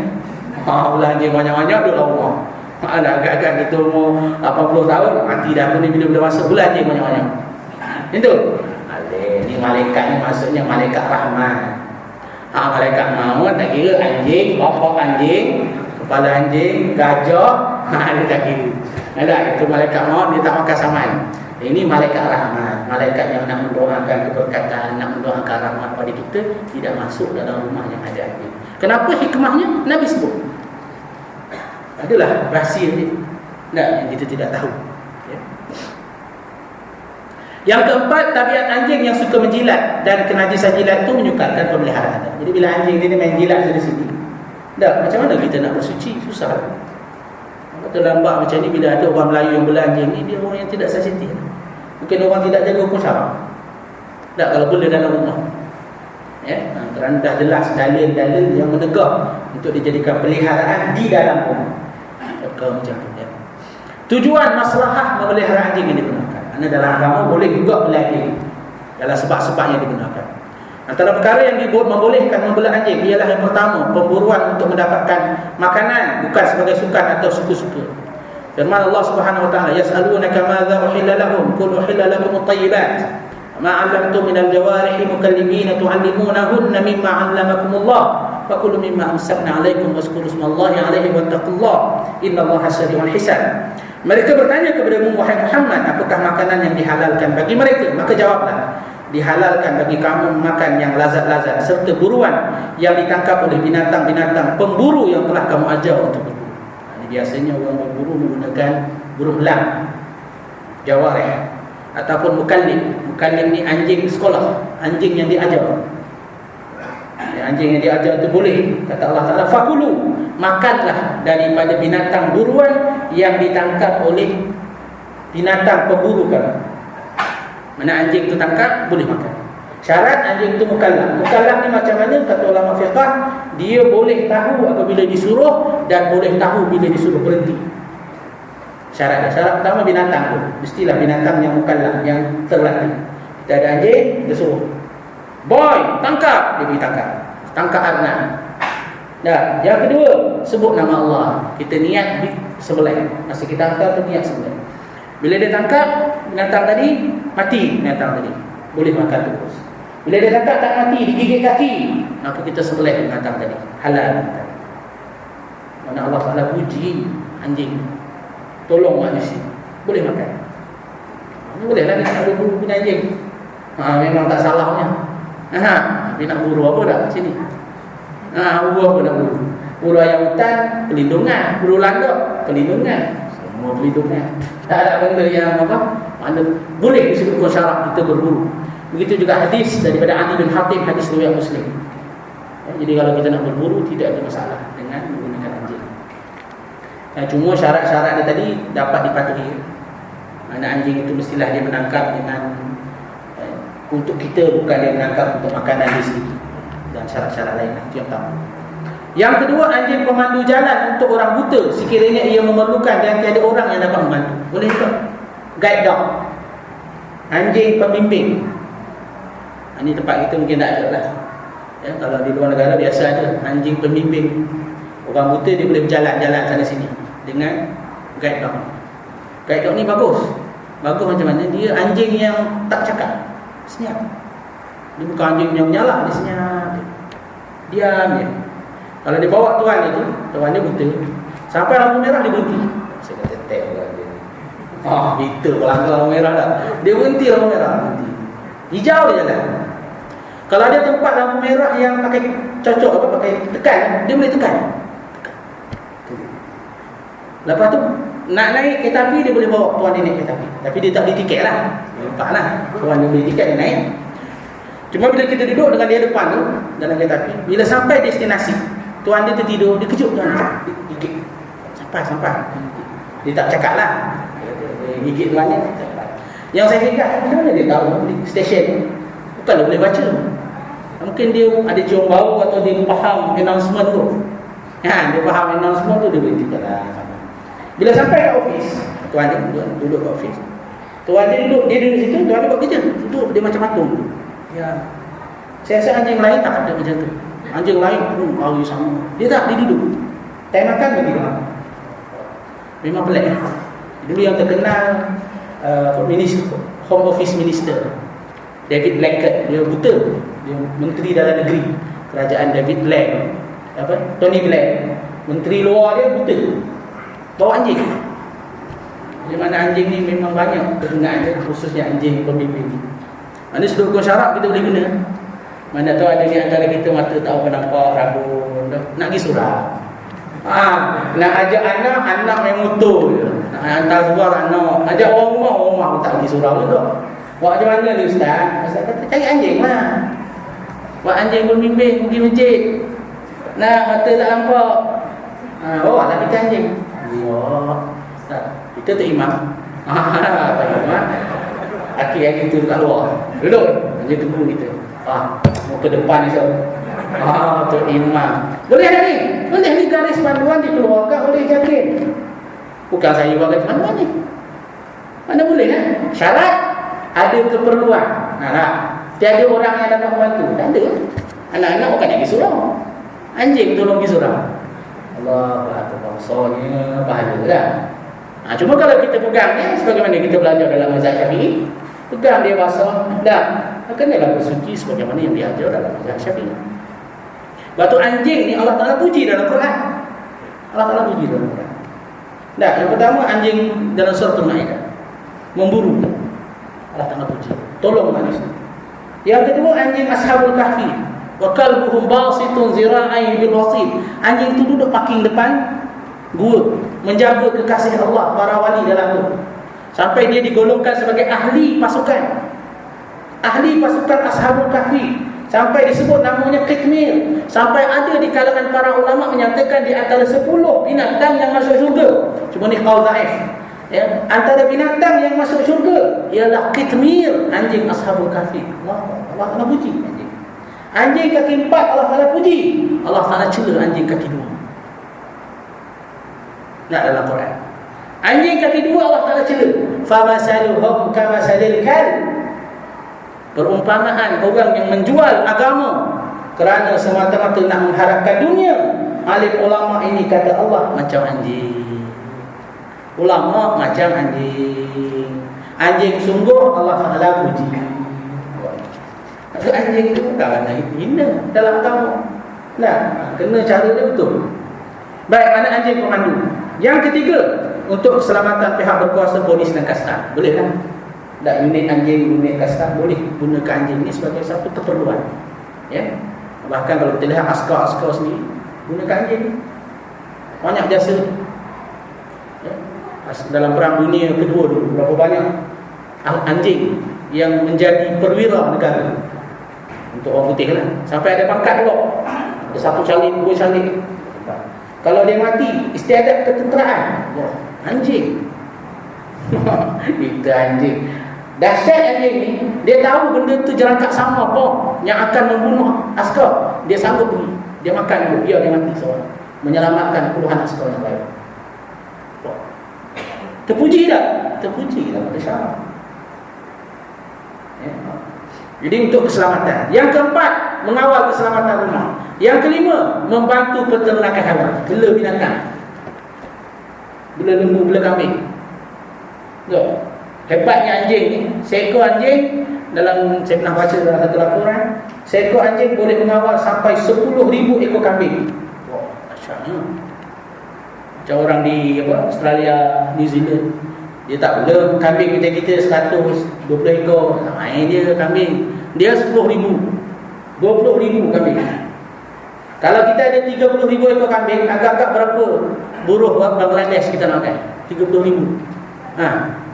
Belanjing banyak-banyak duduk dalam rumah. Ada agak-agak kita umur 80 tahun mati dah aku ni, bila masuk belanjing banyak-banyak. Itu. Ni malaikat ni maksudnya malaikat rahmat. Malaikat maut tak kira anjing, bapak anjing, kepala anjing, gajah, dia tak kira. Itu malaikat maut, dia tak makan saman. Ini malaikat rahmat, malaikat yang nak mendoakan keberkatan, nak mendoakan rahmat pada kita, tidak masuk dalam rumah yang ada anjing. Kenapa hikmahnya? Nabi sebut. Adalah rahsia dia. Yang kita tidak tahu. Yang keempat, tabiat anjing yang suka menjilat dan kenajisan jilat itu menyukarkan pemeliharaan. Jadi bila anjing dia main jilat dari sini, macam mana kita nak bersuci? Susah. Terlambat macam ni, bila ada orang Melayu yang belanjing ni, dia orang yang tidak sensitif. Mungkin orang tidak jaga hukum syarak. Kalau boleh dalam rumah. Kerana dah jelas dalil-dalil yang menegak untuk dijadikan peliharaan di dalam rumah. Kalau macam tu. Tujuan maslahah memelihara anjing ini digunakan. Kerana dalam agama boleh juga belanjing dalam sebab-sebab yang digunakan. Antara perkara yang membolehkan membela anjing ialah yang pertama, pemburuan untuk mendapatkan makanan, bukan sebagai sukan atau suka-suka. Firman Allah Subhanahu wa taala, yas'alunaka madza uhilla lahum qul uhilla lakum at-tayyibat ma 'allamtum minal jawarihi mukallimina tu'allimunahunna mimma 'allamakumullah fakulu mimma amsakna 'alaikum wazkuru ismallahi 'alaihi wattaqullaha innallaha sari'ul hisab. Mereka bertanya kepadamu, wahai Muhammad, apakah makanan yang dihalalkan bagi mereka? Maka jawablah, dihalalkan bagi kamu makan yang lazat-lazat serta buruan yang ditangkap oleh binatang-binatang pemburu yang telah kamu ajar untuk berburu. Biasanya orang berburu menggunakan burung elang, jawarih, ataupun mukallim. Mukallim ni anjing sekolah, anjing yang diajar. Anjing yang diajar itu boleh. Kata Allah Ta'ala, fakulu, makanlah daripada binatang buruan yang ditangkap oleh binatang pemburu kamu. Mana anjing itu tangkap, boleh makan. Syarat anjing itu mukallaf. Mukallaf ni macam mana? Kata ulama fiqh, dia boleh tahu apabila disuruh dan boleh tahu bila disuruh berhenti. Syarat pertama binatang tu. Mestilah binatang yang mukallaf, yang terlatih. Kita ada anjing, dia suruh, boy, tangkap, dia pergi tangkap. Tangkap arnab. Dah, yang kedua, sebut nama Allah. Kita niat sembelih. Masa kita tangkap tu niat sembelih. Bila dia tangkap binatang tadi, mati binatang tadi, boleh makan terus. Bila dia tangkap tak mati, digigit kaki, maka kita sembelih binatang tadi, halal. Mana Allah Ta'ala puji anjing, tolong manusia, boleh makan. Boleh lah kita nak berburu punya anjing. Memang tak salahnya. Dia nak buru apa dah sini? Buru apa nak buru? Buru ayam hutan, pelindungan. Buru landak, pelindungan. Semua pelindungan. Tak ada benda yang apa? Mana boleh disebutkan syarat kita berburu. Begitu juga hadis daripada Ali bin Hatim, hadis riwayat Muslim. Jadi kalau kita nak berburu, tidak ada masalah dengan menggunakan anjing. Cuma syarat-syarat dia tadi dapat dipatuhi. Mana anjing itu mestilah dia menangkap dengan untuk kita, bukan dia menangkap untuk makanan dia sendiri. Dan syarat-syarat lain, itu yang pertama. Yang kedua, anjing pemandu jalan untuk orang buta sekiranya ia memerlukan dan tiada orang yang dapat membantu. Boleh tak? Guide dog, anjing pembimbing. Ini tempat kita mungkin tak ada lah. Kalau di luar negara biasa ada anjing pembimbing. Orang buta dia boleh berjalan-jalan sana sini dengan guide dog. Guide dog ni bagus. Bagus macam mana? Dia anjing yang tak cakap, senyap. Dia bukan anjing yang menyalak, dia senyap, diam je. Kalau dia bawa tuan dia buta, sampai lampu merah dia berhenti. Saya kata tek lah dia. Kita pelanggar lampu merah dah, dia berhenti lampu merah, berhenti. Hijau dia jalan. Kalau ada tempat lampu merah yang pakai cocok pakai tekan, dia boleh tekan. Lepas tu nak naik kereta api, dia boleh bawa tuan dia naik kereta api. Tapi dia tak beli tiket lah. Nampak lah, tuan dia beli tiket, dia naik. Cuma bila kita duduk dengan dia depan tu dalam kereta api, bila sampai destinasi, tuan dia tertidur, dia kejut tuan dia, gigit. Sampai. Dia tak cakap lah, dia gigit tuan dia. Yang saya ingat, macam mana dia tahu di stesen? Bukan dia boleh baca. Mungkin dia ada cium bau atau dia faham announcement tu. Dia faham announcement tu, dia berhenti jalan. Bila sampai kat office, tuan dia duduk kat office. Tuan dia duduk situ, tuan dia buat kerja. Duduk dia macam patung. Ya. Saya rasa anjing lain tak ada macam tu. Anjing lain pun bau sama. Dia tak, dia duduk. Time makan bagi dia. Memang pelik. Dulu yang terkenal Home Office Minister David Blackett, dia buta. Dia menteri dalam negeri kerajaan David Black. Tony Black. Menteri luar dia buta. Bawa anjing. Di mana anjing ni memang banyak kegunaan dia, khususnya anjing pembimbing. Ini sudah hukum syarak kita boleh guna. Mana tahu ada di antara kita mata tak apa nampak, rabun, nak pergi surau. Nak ajak anak main motor je. Nak hantar sebuah anak, ajak orang rumah pun tak pergi surau juga. Buat macam mana ni Ustaz? Ustaz kata cari anjing lah. Buat anjing pembimbing pergi masjid. Nak mata tak nampak, bawa lah kita anjing. Kita tu imam. Tak imam. Aki-aki tu dekat luar, duduk, dia tunggu kita. Mau ke depan ni siapa? Tu imam. Boleh tak ni? Boleh ni garis panduan dikeluarkan oleh jakin. Bukan saya buat garis panduan ni. Mana boleh kan? Syarat ada keperluan. Tiada orang yang dapat membantu. Tak ada. Anak-anak bukan nak pergi surau. Anjing tolong pergi surau. Allah bangsanya bahaya dah. Cuma kalau kita pegang dia sebagaimana kita belajar dalam mazhab Syafi'i, pegang dia basah, dah kenalah bersuci sebagaimana yang diajar dalam mazhab Syafi'i. Batu anjing ni Allah Ta'ala puji dalam Quran. Allah Ta'ala puji dalam Quran. Dah, yang pertama anjing dalam surah Al-Maidah memburu. Allah Ta'ala puji, tolong manusia. Yang kedua anjing Ashabul Kahfi. Wa kalbuhum basitun zira'i bil wasid. Anjing tu duduk parking depan gua, menjaga kekasih Allah, para wali dalam tu. Sampai dia digolongkan sebagai ahli pasukan Ashabul Kahfi. sampai disebut namanya qitmir. Sampai ada di kalangan para ulama menyatakan di antara 10 binatang yang masuk syurga. Cuma ni qaul dhaif. Ya, antara binatang yang masuk syurga ialah qitmir, anjing ashabul kahfi. Allah Taala puji anjing. Anjing kaki 4 Allah Taala puji. Allah Taala cela anjing kaki 2. Nak dalam Quran. Anjing kaki 2 Allah Taala cela. Famasaluhum kamasalil kalb. Perumpamaan orang yang menjual agama kerana semata-mata nak mengharapkan dunia. Alim ulama ini kata Allah macam anjing. Ulama macam anjing. Anjing sungguh Allah Taala puji. Anjing itu bukan nak hina dalam agama. Nah, kena cara dia betul. Baik, mana anjing pemandu. Yang ketiga, untuk keselamatan pihak berkuasa, polis dan kastam. Boleh lah. Tak unit anjing, unit kastam, boleh gunakan anjing ini sebagai satu keperluan. Ya. Bahkan kalau kita lihat askar-askar sendiri, gunakan anjing. Banyak jasa. Ya. Dalam perang dunia kedua dulu, berapa banyak anjing yang menjadi perwira negara. Untuk orang putih lah. Sampai ada pangkat pula. Ada 1 calik, 2 calik. Kalau dia mati, istiadat ketenteraan. Wah, anjing. Itu anjing. Dahsyat anjing ni, dia tahu benda tu jerangkak sama apa yang akan membunuh askar. Dia sanggup pergi. Dia makan dulu, biar dia mati seorang. Menyelamatkan puluhan askar yang lain. Terpuji tak? Terpuji tak? Bersama. Ya. Jadi untuk keselamatan. Yang keempat, mengawal keselamatan rumah. Yang kelima, membantu peternakan hewan, bela binatang. Bela lembu, bela kambing. Ya. Hebatnya anjing ni, seekor anjing, dalam saya pernah baca dalam satu laporan, seekor anjing boleh mengawal sampai 10,000 ekor kambing. Wah, dahsyatnya. Macam orang di Australia, New Zealand, dia tak boleh kambing kita 120 ekor, main dia kambing. Dia 10,000, 20,000 kambing. Kalau kita ada 30,000 ekor kambing, agak-agak berapa buruh Bangladesh kita nak makan? 30,000.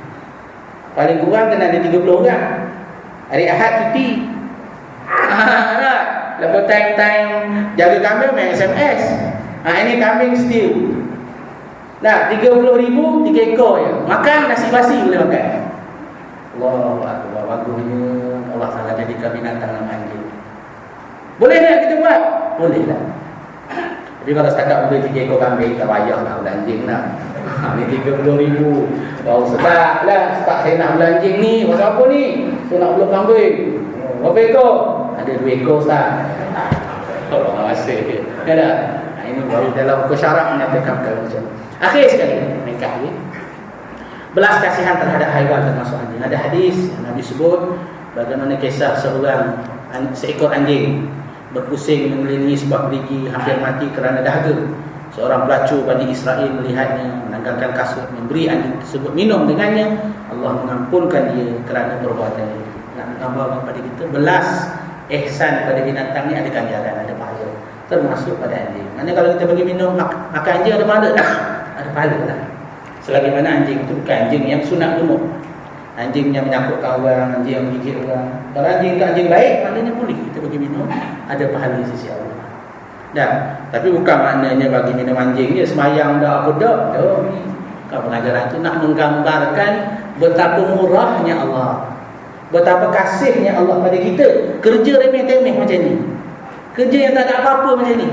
Paling kurang kena ada 30 orang. Hari Ahad cuti. Lepas time jaga kambing main SMS. Ini kambing still. Nah, 30,000 3 ekor je. Makan nasi basi boleh makan. Allahu Akbar, bagusnya Allah Taala jadikan binatang nama anjing. Boleh tak kita buat? Boleh lah. Tapi kalau setakat beli 3 ekor kambing, tak payah nak beli anjing nak. Ni 30,000. Bau sedap lah. Sebab saya nak beli anjing ni. Pasal apa ni? Saya nak beli kambing. Berapa ekor? Ada 2 ekor Ustaz. Tolong rasa. Ya tak? Ini baru dalam buku syarak menyatakan perkara macam. Akhir sekali, ringkas ni. Belas kasihan terhadap haiwan termasuk anjing. Ada hadis yang Nabi sebut bagaimana kisah seekor anjing berpusing mengelilingi sebuah perigi, hampir mati kerana dahaga. Seorang pelacur Bani Israel melihatnya, menanggalkan kasut, memberi anjing tersebut minum dengannya. Allah mengampunkan dia kerana perbuatannya. Nak tambah kepada kita, belas ihsan pada binatang ni ada ganjaran, ada pahala, termasuk pada anjing. Mana kalau kita bagi minum makan anjing ada pahala? Ada pahala lah. Selagi mana anjing itu bukan anjing yang sunat gemuk, anjing yang menyangkutkan orang, anjing yang menggigit orang. Kalau anjing itu anjing baik, maknanya boleh kita bagi minum, ada pahala di sisi Allah. Dan tapi bukan maknanya bagi minum anjing ni semayang dah apa dah. Kalau pengajaran tu nak menggambarkan betapa murahnya Allah, betapa kasihnya Allah pada kita. Kerja remeh-temeh macam ni, kerja yang tak ada apa-apa macam ni,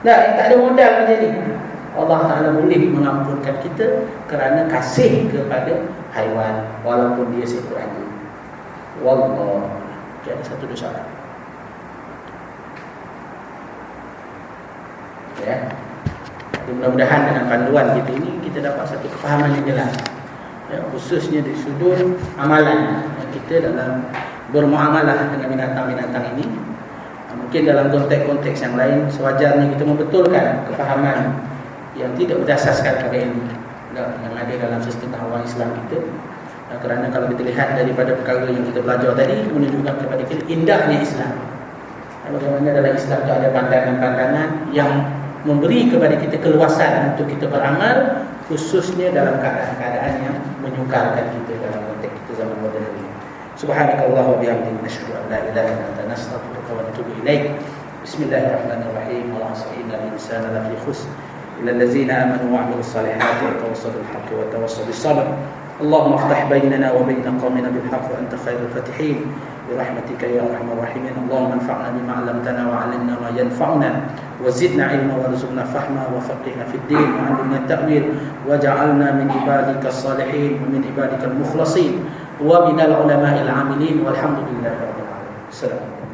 yang tak ada modal macam ni, Allah Ta'ala boleh mengampunkan kita kerana kasih kepada haiwan walaupun dia seekor anjing. Wallah, ada satu dosa. Ya. Jadi mudah-mudahan dengan panduan kita ini kita dapat satu kefahaman yang jelas. Ya, khususnya di sudut amalan kita dalam bermuamalah dengan binatang-binatang ini. Mungkin dalam konteks-konteks yang lain sewajarnya kita membetulkan kefahaman yang tidak berdasarkan pada ilmu yang ada dalam sistem hawa Islam kita. Kerana kalau kita lihat daripada perkara yang kita belajar tadi menunjukkan kepada kita indahnya Islam. Bagaimana dalam Islam itu ada pandangan-pandangan yang memberi kepada kita keluasan untuk kita beramal, khususnya dalam keadaan-keadaan yang menyukarkan kita dalam konteks kita zaman moden ini. Subhanakallah wa bihamdika nashhadu an la ilaha illa anta nastaghfiruka wa natubu ilaik. Bismillahirrahmanirrahim. Wa 'asr innal insana lafi khusr illa allazina amanu wa 'amilus salihati wa tawassaw bil haqqi wa tawassaw bis sabr. اللهم افتح بيننا وبين قومنا بالحق وأنت خير الفاتحين برحمتك يا أرحم الراحمين. اللهم انفعنا بما علمتنا وعلمنا ما ينفعنا وزدنا علما وارزقنا فهما وفقهنا في الدين وعلمنا التأويل واجعلنا من عبادك الصالحين ومن عبادك المخلصين ومن العلماء العاملين والحمد لله رب العالمين. السلام عليكم.